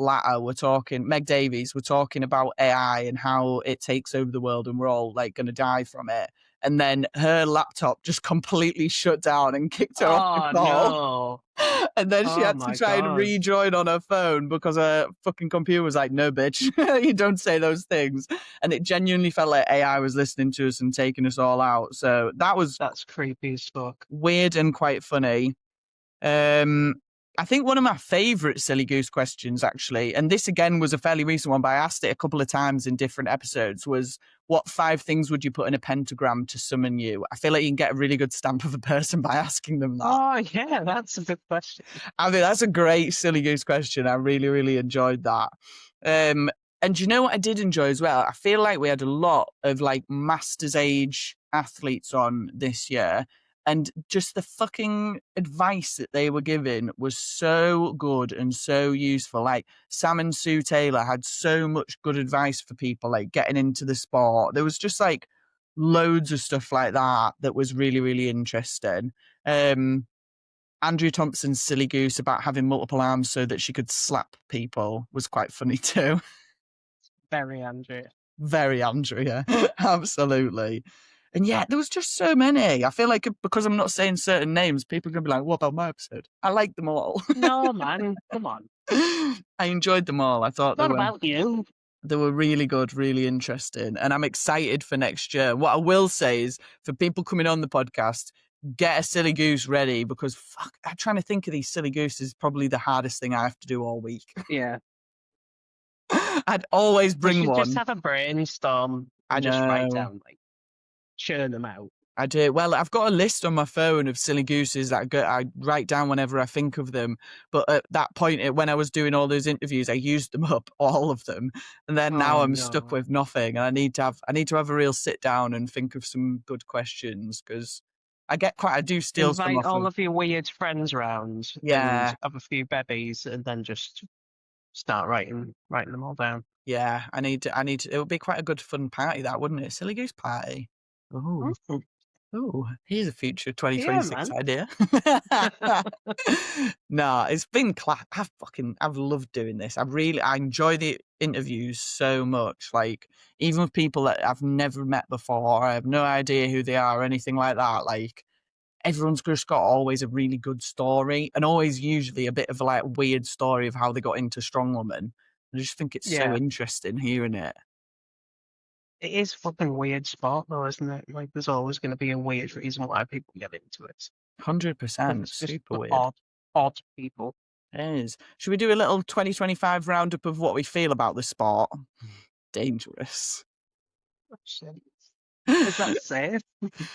Davies were talking about AI and how it takes over the world and we're all like going to die from it. And then her laptop just completely shut down and kicked her off the call. No. And then she had to try and rejoin on her phone because her fucking computer was like, no, bitch, you don't say those things. And it genuinely felt like AI was listening to us and taking us all out. So that's creepy as fuck. Weird and quite funny. I think one of my favourite silly goose questions, actually, and this again was a fairly recent one, but I asked it a couple of times in different episodes, was what 5 things would you put in a pentagram to summon you? I feel like you can get a really good stamp of a person by asking them that. Oh, yeah, that's a good question. I mean, that's a great silly goose question. I really, really enjoyed that. And you know what I did enjoy as well? I feel like we had a lot of like master's age athletes on this year. And just the fucking advice that they were giving was so good and so useful. Like Sam and Sue Taylor had so much good advice for people, like getting into the sport. There was just like loads of stuff like that was really, really interesting. Andrea Thompson's silly goose about having multiple arms so that she could slap people was quite funny too. Very Andrea. Very Andrea. Absolutely. And yeah, there was just so many. I feel like because I'm not saying certain names, people are going to be like, what about my episode? I like them all. No, man. Come on. I enjoyed them all. I thought it's not about you. They were really good, really interesting. And I'm excited for next year. What I will say is for people coming on the podcast, get a silly goose ready because fuck, I'm trying to think of these silly gooses is probably the hardest thing I have to do all week. Yeah. I'd always bring one. Just have a brainstorm and just write down, like, churn them out. I do. Well, I've got a list on my phone of silly gooses that I write down whenever I think of them. But at that point, when I was doing all those interviews, I used them up, all of them. And then now I'm stuck with nothing. And I need to have a real sit down and think of some good questions because I do steal Invite some off all of your weird friends round. Yeah. And have a few bevies and then just start writing them all down. Yeah, I need to. It would be quite a good fun party, that wouldn't it? Silly goose party. Oh, here's a future 2026 idea. No, it's been class. I've loved doing this. I enjoy the interviews so much. Like even with people that I've never met before, I have no idea who they are or anything like that. Like everyone's just got always a really good story and always usually a bit of a like weird story of how they got into Strongwoman. I just think it's so interesting hearing it. It is fucking weird sport though, isn't it? Like there's always going to be a weird reason why people get into it. 100%. Super weird. Odd people. It is. Should we do a little 2025 roundup of what we feel about the sport? Dangerous. Oh, shit. Is that safe?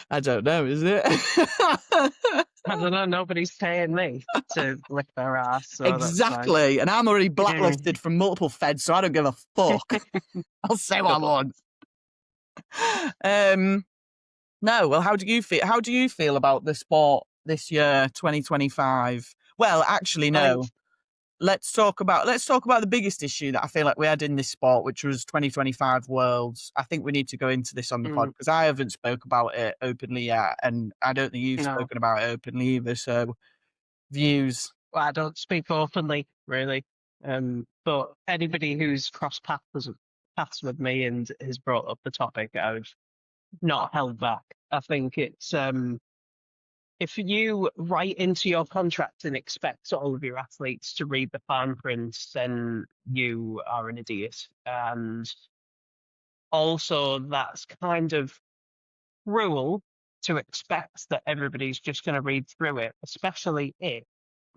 I don't know, is it? I don't know. Nobody's paying me to lick their ass. So exactly. And I'm already blacklisted from multiple feds, so I don't give a fuck. I'll say what I want. No, well, how do you feel? How do you feel about the sport this year, 2025? Well, actually, no. Let's talk about the biggest issue that I feel like we had in this sport, which was 2025 Worlds. I think we need to go into this on the pod because I haven't spoke about it openly yet, and I don't think you've spoken about it openly either. So, views. Well, I don't speak openly, really. But anybody who's crossed paths with me and has brought up the topic, I've not held back. I think it's if you write into your contract and expect all of your athletes to read the fine print, then you are an idiot. And also, that's kind of cruel to expect that everybody's just going to read through it, especially if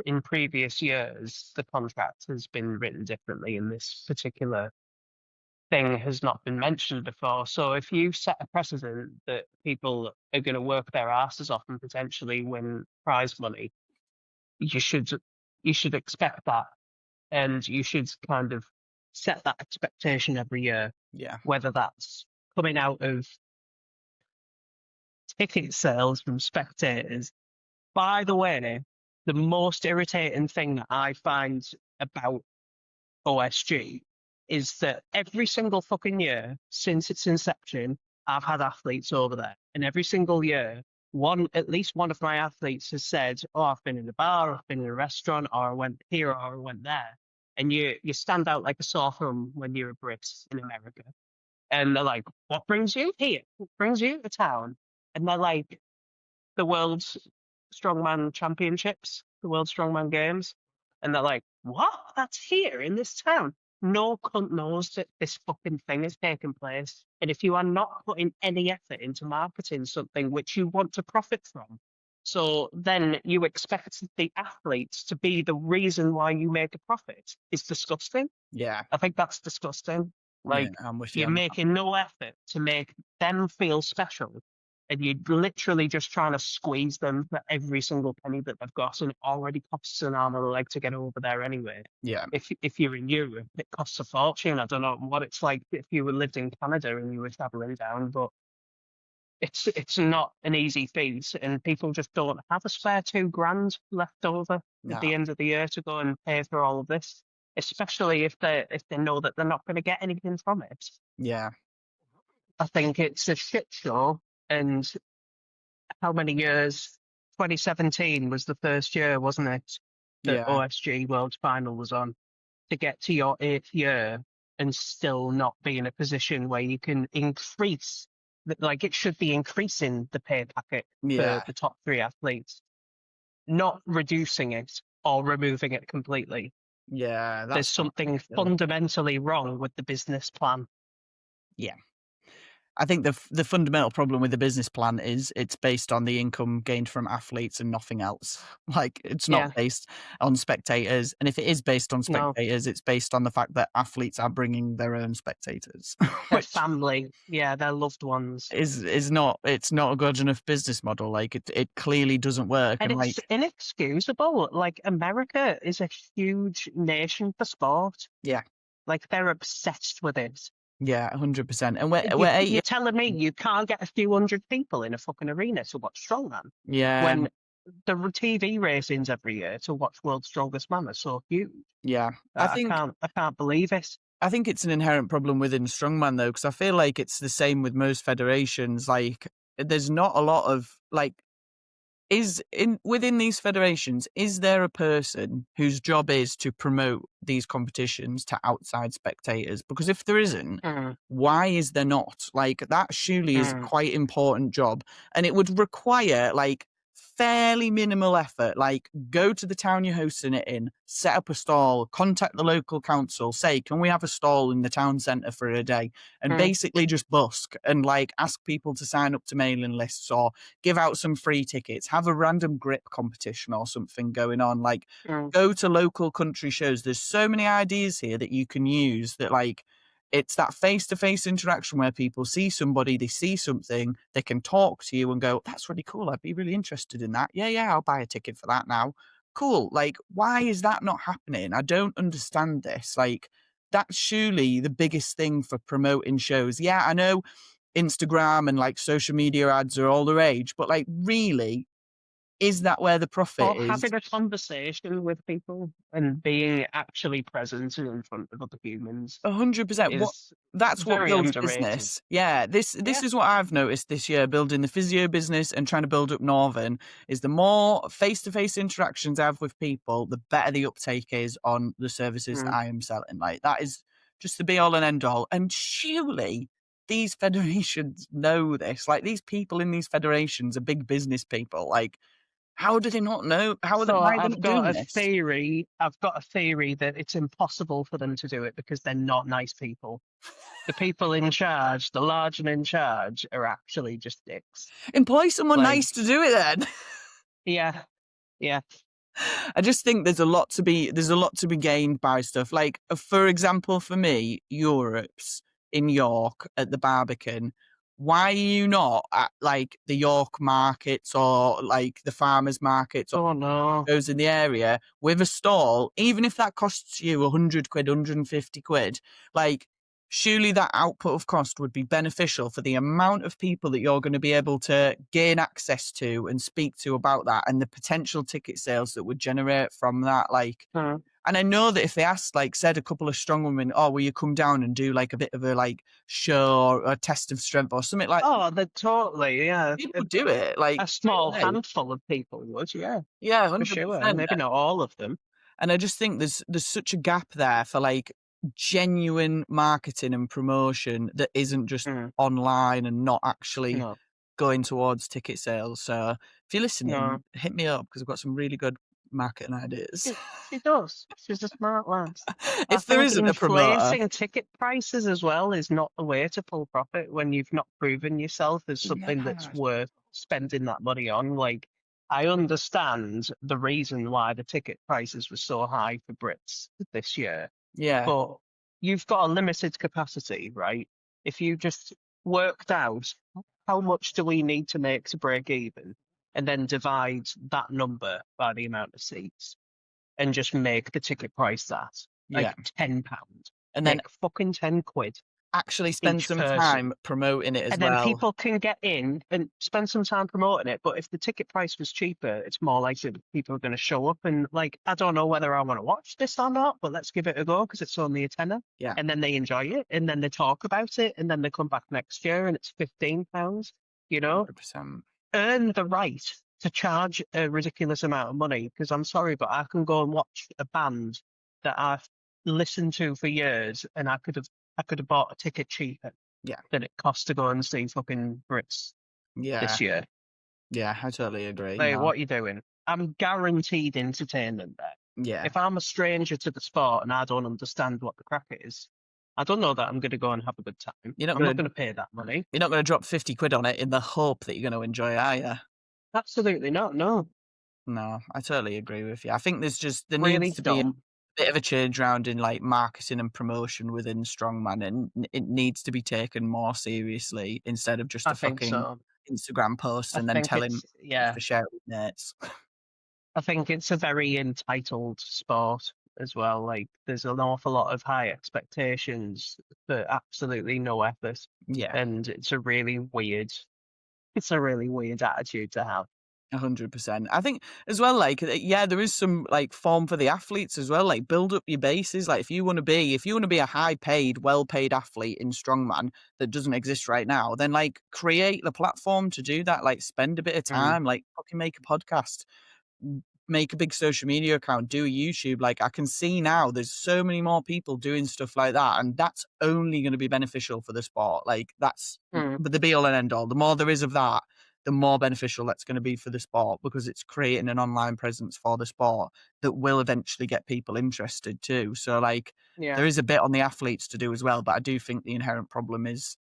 in previous years the contract has been written differently in this particular thing has not been mentioned before. So if you set a precedent that people are going to work their asses off and potentially win prize money, you should expect that, and you should kind of set that expectation every year. Yeah. Whether that's coming out of ticket sales from spectators. By the way, the most irritating thing that I find about OSG is that every single fucking year since its inception, I've had athletes over there, and every single year, at least one of my athletes has said, "Oh, I've been in a bar, I've been in a restaurant, or I went here, or I went there," and you stand out like a sore thumb when you're a Brit in America, and they're like, "What brings you here? What brings you to town?" And they're like, "The World's Strongman Championships, the World Strongman Games," and they're like, "What? That's here in this town." No cunt knows that this fucking thing is taking place. And if you are not putting any effort into marketing something which you want to profit from, so then you expect the athletes to be the reason why you make a profit, is disgusting. Yeah. I think that's disgusting. Like, I'm with you you're on that. making no effort to make them feel special, and you're literally just trying to squeeze them for every single penny that they've got, and it already costs an arm and a leg to get over there anyway. Yeah. If you're in Europe, it costs a fortune. I don't know what it's like if you were lived in Canada and you were traveling down, but it's not an easy feat, and people just don't have a spare $2,000 left over No. at the end of the year to go and pay for all of this, especially if they know that they're not going to get anything from it. Yeah. I think it's a shit show. And how many years? 2017 was the first year, wasn't it, that Yeah. OSG World Final was on? To get to your 8th year and still not be in a position where you can increase, like, it should be increasing the pay packet Yeah. for the top 3 athletes, not reducing it or removing it completely. Yeah. There's something fundamentally wrong with the business plan. Yeah. I think the fundamental problem with the business plan is it's based on the income gained from athletes and nothing else. Like, it's not based on spectators. And if it is based on spectators, it's based on the fact that athletes are bringing their own spectators. Their family, their loved ones. It's not a good enough business model. Like, it clearly doesn't work. And it's inexcusable. Like, America is a huge nation for sport. Yeah. Like, they're obsessed with it. Yeah, 100%. And you're telling me you can't get a few hundred people in a fucking arena to watch Strongman? Yeah. When the TV ratings every year to watch World's Strongest Man are so huge. Yeah. I can't believe it. I think it's an inherent problem within strongman, though, because I feel like it's the same with most federations. Like, there's not a lot of, like, within these federations, is there a person whose job is to promote these competitions to outside spectators? Because if there isn't, why is there not? Like, that surely is quite important job, and it would require, like, fairly minimal effort. Like, go to the town you're hosting it in, set up a stall, contact the local council, say, can we have a stall in the town centre for a day? And basically just busk and, like, ask people to sign up to mailing lists or give out some free tickets, have a random grip competition or something going on. Like, go to local country shows. There's so many ideas here that you can use that, like, it's that face-to-face interaction where people see somebody, they see something, they can talk to you and go, that's really cool. I'd be really interested in that. Yeah, I'll buy a ticket for that now. Cool. Like, why is that not happening? I don't understand this. Like, that's surely the biggest thing for promoting shows. Yeah, I know Instagram and, like, social media ads are all the rage, but, like, really, is that where the profit is? Having a conversation with people and being actually present in front of other humans. 100%. That's what builds business. Yeah, this is what I've noticed this year, building the physio business and trying to build up Northern, is the more face-to-face interactions I have with people, the better the uptake is on the services that I am selling. Like, that is just the be-all and end-all. And surely these federations know this. Like, these people in these federations are big business people. Like, how do they not know? Why are they not doing this? I've got a theory that it's impossible for them to do it because they're not nice people. The people in charge, the large and in charge, are actually just dicks. Employ someone nice to do it then. Yeah. I just think there's a lot to be gained by stuff. Like, for example, for me, Europe's in York at the Barbican, why are you not at like the York markets or like the farmers markets or those in the area with a stall, even if that costs you 100 quid, 150 quid, like surely that output of cost would be beneficial for the amount of people that you're going to be able to gain access to and speak to about that and the potential ticket sales that would generate from that. Like, and I know that if they asked, like, said a couple of strong women, oh, will you come down and do like a bit of a like show or a test of strength or something like that? Oh, they're totally, yeah. People do it. Like a small handful of people would, yeah. Yeah, 100%. For sure. Maybe not all of them. And I just think there's such a gap there for like genuine marketing and promotion that isn't just online and not actually going towards ticket sales. So if you're listening, hit me up because I've got some really good marketing ideas. She does. She's a smart lass. If there isn't a promoter, inflating ticket prices as well is not the way to pull profit when you've not proven yourself as something that's worth spending that money on. Like, I understand the reason why the ticket prices were so high for Brits this year. Yeah. But you've got a limited capacity, right? If you just worked out how much do we need to make to break even, and then divide that number by the amount of seats, and just make the ticket price that, like £10, and then fucking 10 quid. Actually spend some time promoting it as well. And then people can get in and spend some time promoting it. But if the ticket price was cheaper, it's more likely that people are going to show up and like, I don't know whether I want to watch this or not, but let's give it a go because it's only a tenner. Yeah. And then they enjoy it and then they talk about it and then they come back next year and it's £15, you know? 100%. Earn the right to charge a ridiculous amount of money because I'm sorry, but I can go and watch a band that I've listened to for years and I could have bought a ticket cheaper than it cost to go and see fucking Brits this year. Yeah, I totally agree. Like, what are you doing? I'm guaranteed entertainment there. Yeah. If I'm a stranger to the sport and I don't understand what the crack is, I don't know that I'm going to go and have a good time. I'm not going to pay that money. You're not going to drop 50 quid on it in the hope that you're going to enjoy it, are you? Absolutely not, no. No, I totally agree with you. I think there needs to be a bit of a change around in like marketing and promotion within Strongman, and it needs to be taken more seriously instead of just a fucking Instagram post and then telling to share it with mates. I think it's a very entitled sport as well. Like, there's an awful lot of high expectations for absolutely no effort. Yeah. And it's a really weird attitude to have. 100%. I think as well, like, there is some like form for the athletes as well. Like, build up your bases. Like, if you want to be a high paid, well paid athlete in strongman that doesn't exist right now, then like create the platform to do that. Like, spend a bit of time, like fucking make a podcast, make a big social media account, do a YouTube. Like, I can see now there's so many more people doing stuff like that, and that's only going to be beneficial for the sport. Like, that's the be all and end all. The more there is of that, the more beneficial that's going to be for the sport, because it's creating an online presence for the sport that will eventually get people interested too. So like, there is a bit on the athletes to do as well, but I do think the inherent problem is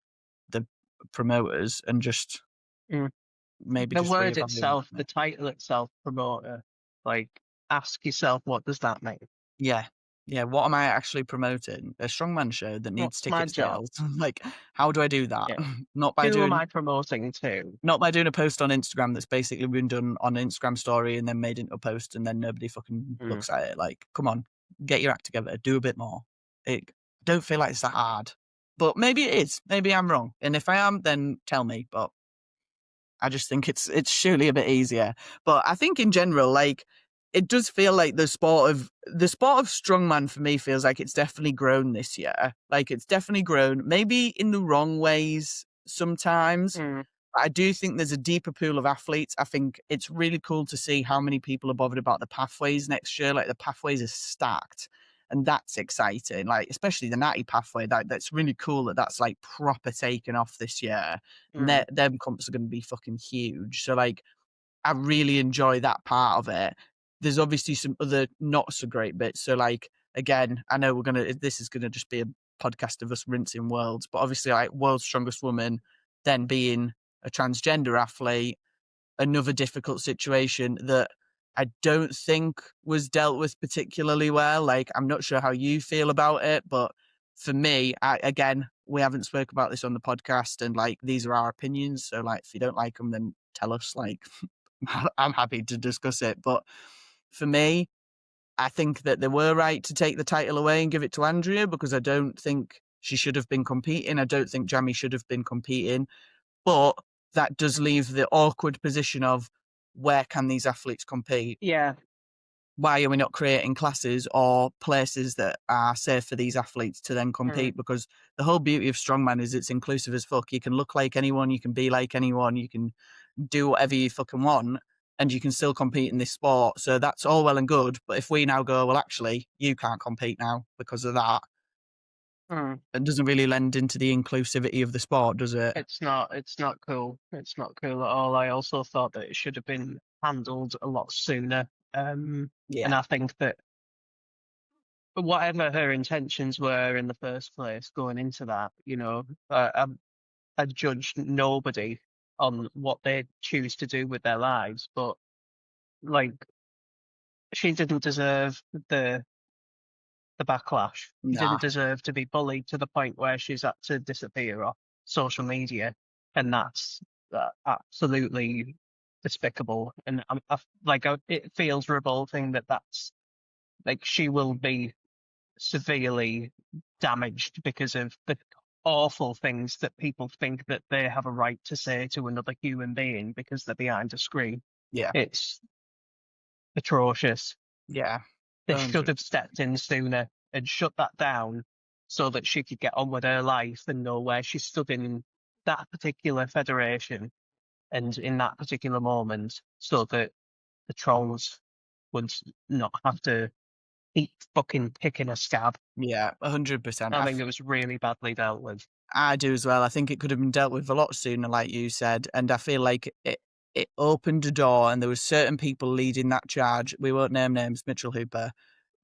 the promoters and just maybe the just word itself, the title itself, promoter. Like, ask yourself, what does that mean? Yeah. What am I actually promoting? A strongman show that needs ticket sales. Like, how do I do that? Not by Who am I promoting to? Not by doing a post on Instagram that's basically been done on an Instagram story and then made into a post and then nobody fucking looks at it. Like, come on, get your act together, do a bit more. I don't feel like it's that hard, but maybe it is. Maybe I'm wrong, and if I am, then tell me. But I just think it's surely a bit easier. But I think in general, like, it does feel like the sport of strongman for me feels like it's definitely grown this year. Like, it's definitely grown, maybe in the wrong ways sometimes. But I do think there's a deeper pool of athletes. I think it's really cool to see how many people are bothered about the pathways next year. Like, the pathways are stacked, and that's exciting. Like, especially the natty pathway. That's really cool that's like proper taken off this year. And them comps are going to be fucking huge. So like, I really enjoy that part of it. There's obviously some other not so great bits. So like, again, I know this is gonna just be a podcast of us rinsing worlds, but obviously like world's strongest woman, then being a transgender athlete, another difficult situation that I don't think was dealt with particularly well. Like, I'm not sure how you feel about it, but for me, again, we haven't spoke about this on the podcast, and like these are our opinions. So like, if you don't like them, then tell us. Like, I'm happy to discuss it. But for me, I think that they were right to take the title away and give it to Andrea, because I don't think she should have been competing. I don't think Jamie should have been competing. But that does leave the awkward position of, where can these athletes compete? Yeah. Why are we not creating classes or places that are safe for these athletes to then compete? Because the whole beauty of Strongman is it's inclusive as fuck. You can look like anyone, you can be like anyone, you can do whatever you fucking want, and you can still compete in this sport. So that's all well and good. But if we now go, well, actually, you can't compete now because of that, it doesn't really lend into the inclusivity of the sport, does it? It's not cool. It's not cool at all. I also thought that it should have been handled a lot sooner. And I think that whatever her intentions were in the first place going into that, you know, I judge nobody on what they choose to do with their lives, but like, she didn't deserve the backlash. She didn't deserve to be bullied to the point where she's had to disappear off social media, and that's absolutely despicable. And it feels revolting that that's like, she will be severely damaged because of the awful things that people think that they have a right to say to another human being because they're behind a screen. Yeah. It's atrocious. Yeah. They should have stepped in sooner and shut that down so that she could get on with her life and know where she stood in that particular federation and in that particular moment, so that the trolls would not have to keep fucking picking a scab. Yeah, 100%. I think it was really badly dealt with. I do as well. I think it could have been dealt with a lot sooner, like you said. And I feel like it opened a door, and there were certain people leading that charge. We won't name names, Mitchell Hooper,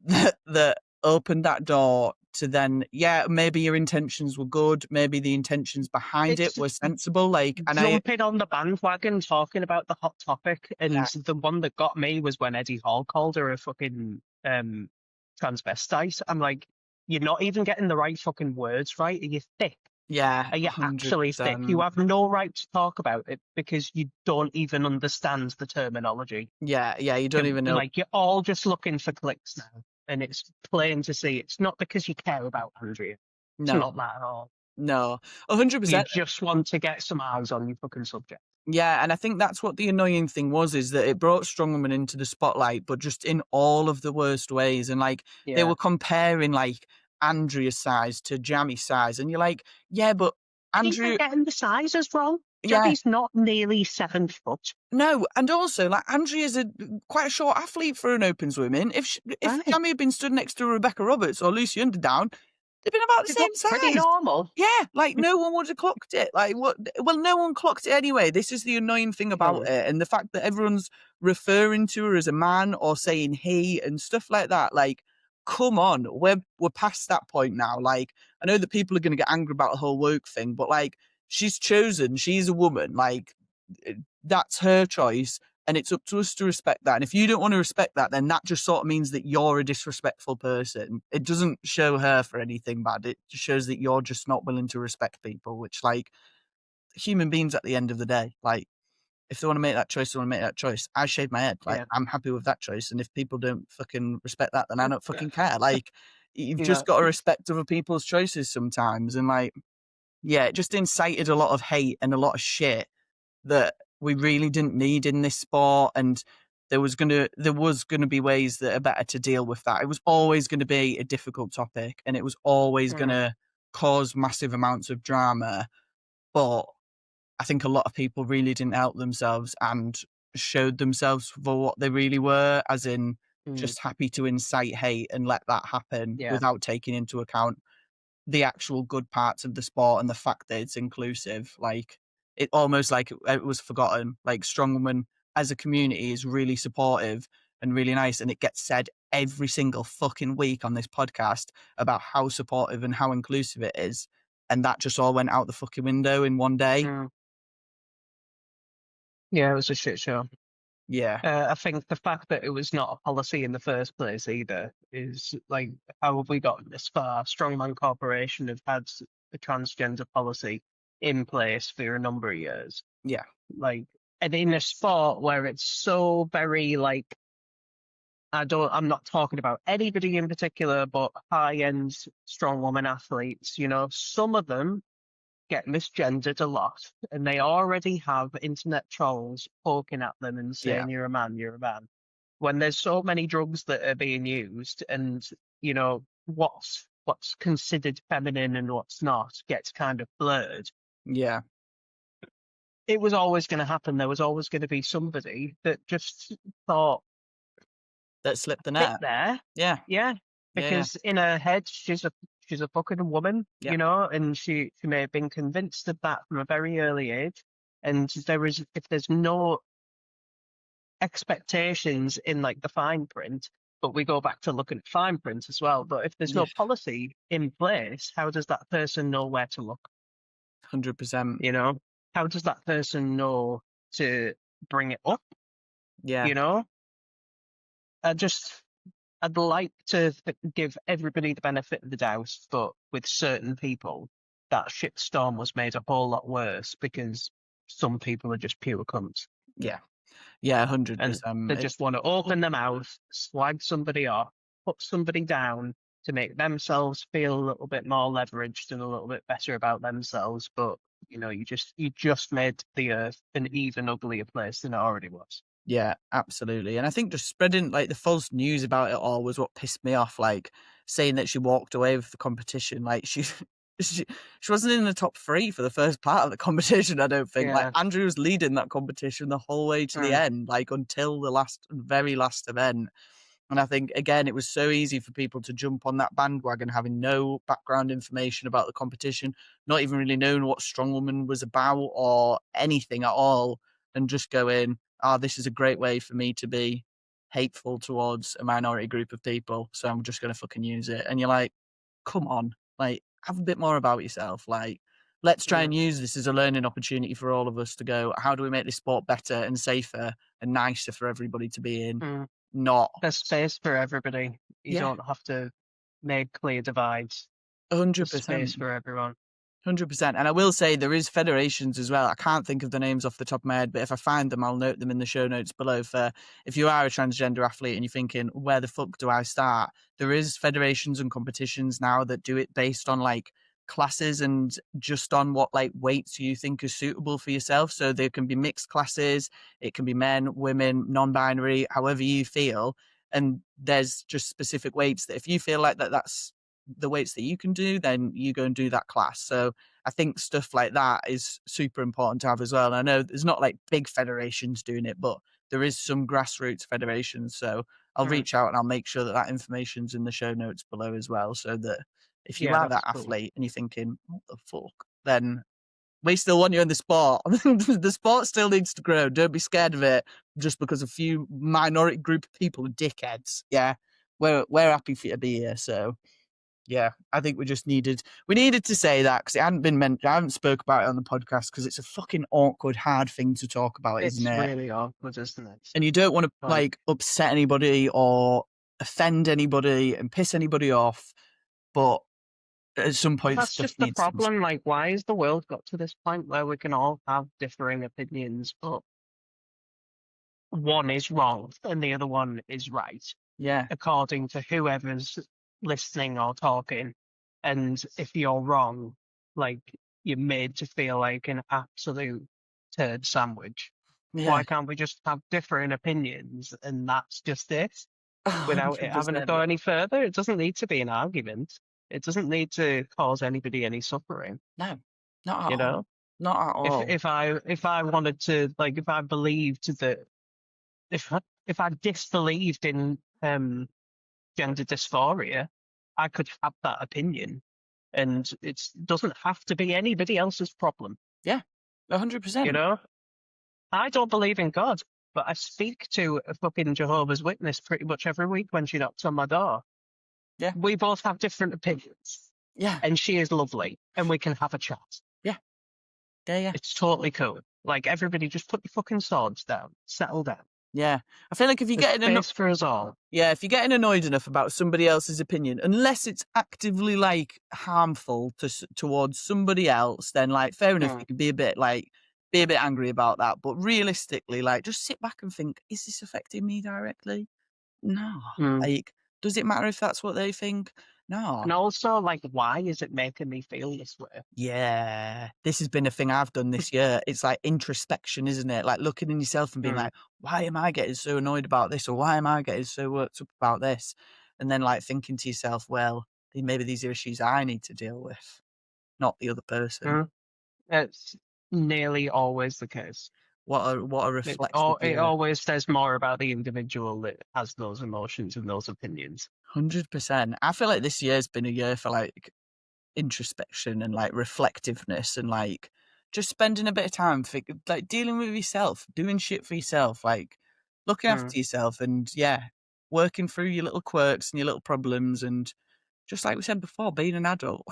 that opened that door to then, maybe your intentions were good. Maybe the intentions behind it were sensible. Like, and jumping on the bandwagon, talking about the hot topic. And the one that got me was when Eddie Hall called her a fucking transvestite. I'm like, you're not even getting the right fucking words right. Are you thick? Yeah. Are you 100%. actually thick? You have no right to talk about it because you don't even understand the terminology. Yeah, you don't even know. Like, you're all just looking for clicks now. And it's plain to see it's not because you care about Andrea. It's not that at all. No, 100%. You just want to get some eyes on your fucking subject. Yeah, and I think that's what the annoying thing was, is that it brought Strongwoman into the spotlight, but just in all of the worst ways. And like, they were comparing like Andrea's size to Jamie's size, and you're like, yeah, but Andrea... Even getting the sizes wrong. Jamie's not nearly 7 foot. No, and also, like, Andrea's quite a short athlete for an Opens women. If Jamie had been stood next to Rebecca Roberts or Lucy Underdown, they've been about the same size. Pretty normal. Yeah, like, no one would have clocked it. Like, what? Well, no one clocked it anyway. This is the annoying thing about it, and the fact that everyone's referring to her as a man or saying he and stuff like that. Like, come on, we're past that point now. Like, I know that people are going to get angry about the whole woke thing, but like, she's chosen. She's a woman. Like, that's her choice, and it's up to us to respect that. And if you don't want to respect that, then that just sort of means that you're a disrespectful person. It doesn't show her for anything bad. It just shows that you're just not willing to respect people, which, like, human beings at the end of the day, like, if they want to make that choice, they want to make that choice. I shave my head. Like, I'm happy with that choice. And if people don't fucking respect that, then I don't fucking care. Like, you've just got to respect other people's choices sometimes. And like, it just incited a lot of hate and a lot of shit that we really didn't need in this sport. And there was gonna be ways that are better to deal with that. It was always going to be a difficult topic, and it was always going to cause massive amounts of drama. But I think a lot of people really didn't help themselves and showed themselves for what they really were, as in just happy to incite hate and let that happen without taking into account the actual good parts of the sport and the fact that it's inclusive. Like, it almost like it was forgotten. Like, Strongwoman as a community is really supportive and really nice, and it gets said every single fucking week on this podcast about how supportive and how inclusive it is, and that just all went out the fucking window in one day. Yeah, it was a shit show. Yeah. I think the fact that it was not a policy in the first place either is like, how have we gotten this far? Strongman Corporation have had a transgender policy in place for a number of years. Yeah. Like, and in a sport where it's so very like, I'm not talking about anybody in particular, but high-end strongwoman athletes, some of them get misgendered a lot, and they already have internet trolls poking at them and saying, you're a man, you're a man. When there's so many drugs that are being used, and, what's considered feminine and what's not gets kind of blurred. Yeah. It was always going to happen. There was always going to be somebody that just thought, that slipped the net. There. Yeah. Because in her head, she's a fucking woman, and she may have been convinced of that from a very early age. And if there's no expectations in like the fine print, but we go back to looking at fine print as well. But if there's no policy in place, how does that person know where to look? 100%. How does that person know to bring it up? Yeah. I'd like to give everybody the benefit of the doubt, but with certain people, that shitstorm was made a whole lot worse because some people are just pure cunts. Yeah. Yeah, 100%. And they just want to open their mouth, slag somebody off, put somebody down to make themselves feel a little bit more leveraged and a little bit better about themselves. But, you just made the earth an even uglier place than it already was. Yeah, absolutely. And I think just spreading like the false news about it all was what pissed me off. Like saying that she walked away with the competition. Like she wasn't in the top 3 for the first part of the competition, I don't think. Like Andrew was leading that competition the whole way to the end, like until the very last event. And I think, again, it was so easy for people to jump on that bandwagon, having no background information about the competition, not even really knowing what Strongwoman was about or anything at all, and just go in, this is a great way for me to be hateful towards a minority group of people, so I'm just going to fucking use it. And you're like, come on, like, have a bit more about yourself. Like, let's try and use this as a learning opportunity for all of us to go, how do we make this sport better and safer and nicer for everybody to be in? Not there's space for everybody. You don't have to make clear divides. 100%. There's space for everyone. 100%. And I will say there is federations as well. I can't think of the names off the top of my head, but if I find them, I'll note them in the show notes below. For if you are a transgender athlete and you're thinking, where the fuck do I start? There is federations and competitions now that do it based on like classes and just on what like weights you think is suitable for yourself. So there can be mixed classes, it can be men, women, non-binary, however you feel. And there's just specific weights that if you feel like that's the weights that you can do, then you go and do that class. So I think stuff like that is super important to have as well. And I know there's not like big federations doing it, but there is some grassroots federations. So I'll reach out and I'll make sure that information's in the show notes below as well, so that if you are that athlete and you're thinking, what the fuck, then we still want you in the sport. The sport still needs to grow. Don't be scared of it just because a few minority group of people are dickheads. Yeah, we're happy for you to be here. So yeah, I think we needed to say that because it hadn't been mentioned. I haven't spoke about it on the podcast because it's a fucking awkward, hard thing to talk about, isn't it? It's really awkward, isn't it? And you don't want to like upset anybody or offend anybody and piss anybody off, but at some point, that's just the problem. Like, why has the world got to this point where we can all have differing opinions, but one is wrong and the other one is right? Yeah, according to whoever's listening or talking. And if you're wrong, like, you're made to feel like an absolute turd sandwich. Yeah. Why can't we just have different opinions and that's just it? Without 100%. It having to go any further? It doesn't need to be an argument. It doesn't need to cause anybody any suffering. No, not at all. Not at all. If I wanted to, like, if I believed that, if I disbelieved in gender dysphoria, I could have that opinion, and it doesn't have to be anybody else's problem. Yeah, 100%. I don't believe in God, but I speak to a fucking Jehovah's Witness pretty much every week when she knocks on my door. Yeah, we both have different opinions. Yeah, and she is lovely, and we can have a chat. Yeah. It's totally cool. Like, everybody, just put your fucking swords down, settle down. Yeah. I feel like if you're There's getting space for us all. Yeah, if you're getting annoyed enough about somebody else's opinion, unless it's actively like harmful towards somebody else, then like fair enough, you can be a bit angry about that. But realistically, like just sit back and think, is this affecting me directly? No. Like, does it matter if that's what they think? No. And also, like, why is it making me feel this way? Yeah, this has been a thing I've done this year. It's like introspection, isn't it? Like looking in yourself and being like, why am I getting so annoyed about this? Or why am I getting so worked up about this? And then like thinking to yourself, well, maybe these are issues I need to deal with, not the other person. It's nearly always the case. What a reflexive It year. always says more about the individual that has those emotions and those opinions. 100%. I feel like this year's been a year for like introspection and like reflectiveness and like just spending a bit of time like dealing with yourself, doing shit for yourself, like looking after yourself and working through your little quirks and your little problems and just like we said before, being an adult.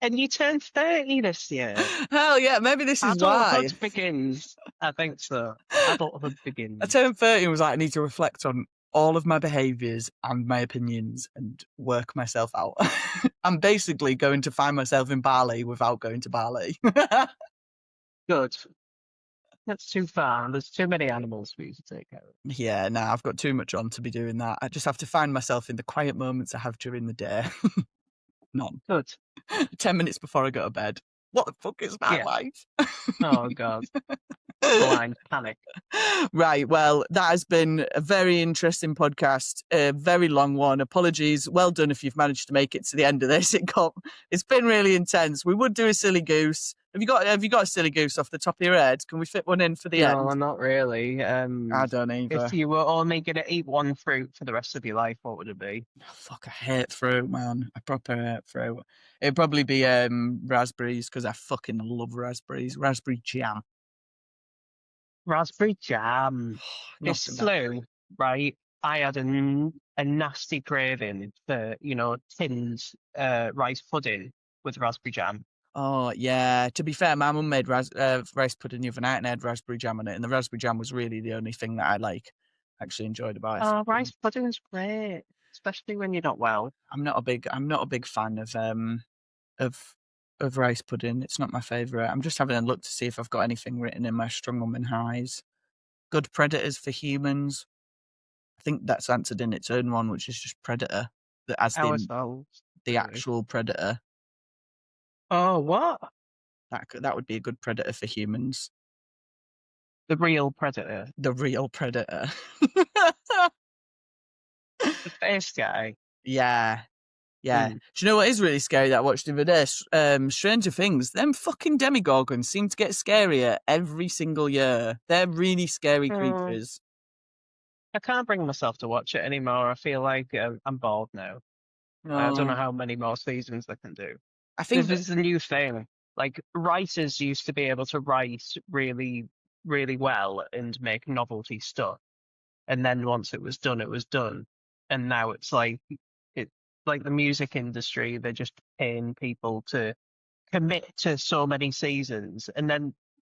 And you turned 30 this year. Hell yeah, maybe this is why. Adulthood begins. I think so. Adulthood begins. I turned 30 and was like, I need to reflect on all of my behaviours and my opinions and work myself out. I'm basically going to find myself in Bali without going to Bali. Good. That's too far. There's too many animals for you to take care of. Yeah, no, I've got too much on to be doing that. I just have to find myself in the quiet moments I have during the day. None. Good. 10 minutes before I go to bed. What the fuck is my life? Oh, God. Blind panic. Right, well, that has been a very interesting podcast, a very long one. Apologies, well done if you've managed to make it to the end of this. It's been really intense. We would do a silly goose. Have you got a silly goose off the top of your head? Can we fit one in for the end? No, not really. I don't either. If you were only going to eat one fruit for the rest of your life, what would it be? Oh, fuck, I hate fruit, man. I proper hate fruit. It'd probably be raspberries because I fucking love raspberries. Raspberry jam. Raspberry jam. This flu, right? I had a nasty craving for, tinned rice pudding with raspberry jam. Oh, yeah. To be fair, my mum made rice pudding the other night and I had raspberry jam on it. And the raspberry jam was really the only thing that I actually enjoyed about it. Oh, rice pudding's great, especially when you're not well. I'm not a big fan of rice pudding. It's not my favourite. I'm just having a look to see if I've got anything written in my Strongwoman highs. Good predators for humans. I think that's answered in its own one, which is just predator. As in the actual predator. Oh, what? That would be a good predator for humans. The real predator. The real predator. The face guy. Yeah. Yeah. Do you know what is really scary that I watched the other day? Stranger Things. Them fucking demigorgons seem to get scarier every single year. They're really scary creatures. I can't bring myself to watch it anymore. I feel like I'm bored now. I don't know how many more seasons they can do. I think this is a new thing. Like, writers used to be able to write really, really well and make novelty stuff. And then once it was done, it was done. And now it's like the music industry, they're just paying people to commit to so many seasons.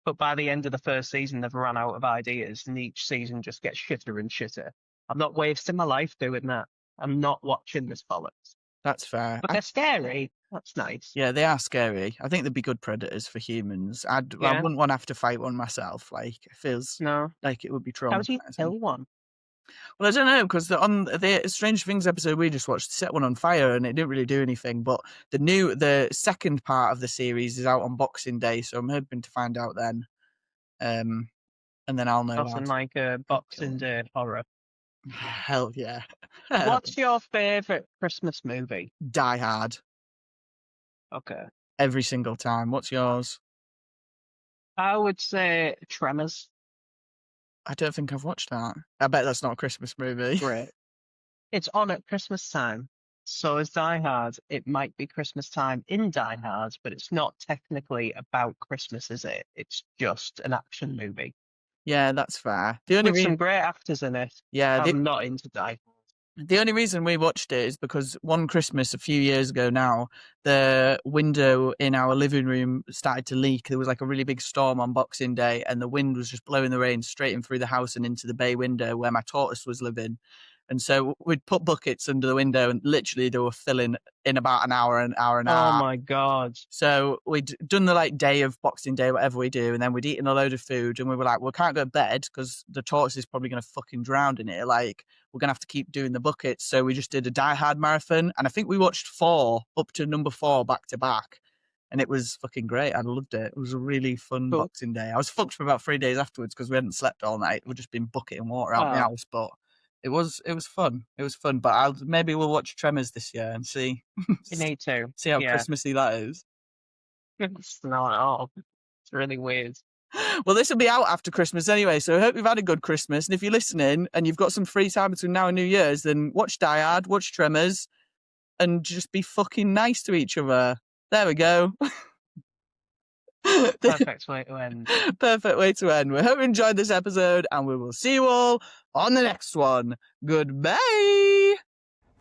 But by the end of the first season, they've run out of ideas and each season just gets shitter and shitter. I'm not wasting my life doing that. I'm not watching this bollocks. That's fair. But they're scary. That's nice. Yeah, they are scary. I think they'd be good predators for humans. I wouldn't want to have to fight one myself. Like, it feels like it would be traumatizing. How do you kill one? Well, I don't know, because on the Strange Things episode we just watched, set one on fire and it didn't really do anything. But the second part of the series is out on Boxing Day, so I'm hoping to find out then. And then I'll know. Nothing like a Boxing Day horror. Hell yeah. What's your favourite Christmas movie? Die Hard. Okay. Every single time. What's yours? I would say Tremors. I don't think I've watched that. I bet that's not a Christmas movie. Great. It's on at Christmas time. So is Die Hard. It might be Christmas time in Die Hard, but it's not technically about Christmas, is it? It's just an action movie. Yeah, that's fair. With some great actors in it. Yeah, I'm not into Die Hard. The only reason we watched it is because one Christmas a few years ago now, the window in our living room started to leak. There was like a really big storm on Boxing Day, and the wind was just blowing the rain straight in through the house and into the bay window where my tortoise was living. And so we'd put buckets under the window, and literally they were filling in about an hour and a half. Oh my God. So we'd done the like day of Boxing Day, whatever we do, and then we'd eaten a load of food, and we were like, we can't go to bed because the tortoise is probably going to fucking drown in it. Like, we're going to have to keep doing the buckets. So we just did a Die Hard marathon, and I think we watched 4 up to number 4 back to back. And it was fucking great. I loved it. It was a really fun Boxing Day. I was fucked for about 3 days afterwards because we hadn't slept all night. We'd just been bucketing water out the house, but it was fun. It was fun. But maybe we'll watch Tremors this year and see. You need to. See how Christmassy that is. It's not at all. It's really weird. Well, this will be out after Christmas anyway, so I hope you've had a good Christmas. And if you're listening and you've got some free time between now and New Year's, then watch Die Hard, watch Tremors, and just be fucking nice to each other. There we go. Perfect way to end. Perfect way to end. We hope you enjoyed this episode, and we will see you all on the next one. Goodbye.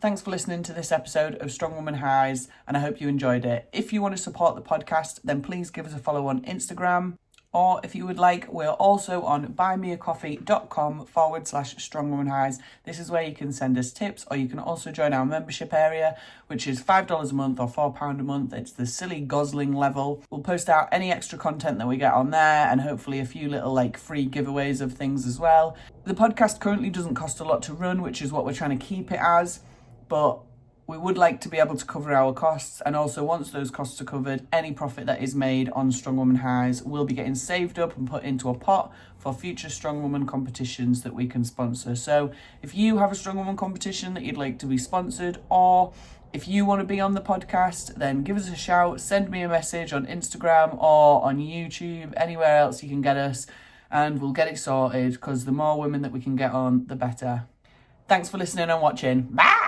Thanks for listening to this episode of Strongwoman Highs, and I hope you enjoyed it. If you want to support the podcast, then please give us a follow on Instagram. Or if you would like, we're also on buymeacoffee.com/strongwomanhighs. This is where you can send us tips, or you can also join our membership area, which is $5 a month or £4 a month. It's the silly Gosling level. We'll post out any extra content that we get on there, and hopefully a few little like free giveaways of things as well. The podcast currently doesn't cost a lot to run, which is what we're trying to keep it as, but we would like to be able to cover our costs, and also once those costs are covered, any profit that is made on Strong Woman Highs will be getting saved up and put into a pot for future Strong Woman competitions that we can sponsor. So if you have a Strong Woman competition that you'd like to be sponsored, or if you want to be on the podcast, then give us a shout, send me a message on Instagram or on YouTube, anywhere else you can get us, and we'll get it sorted, because the more women that we can get on, the better. Thanks for listening and watching. Bye!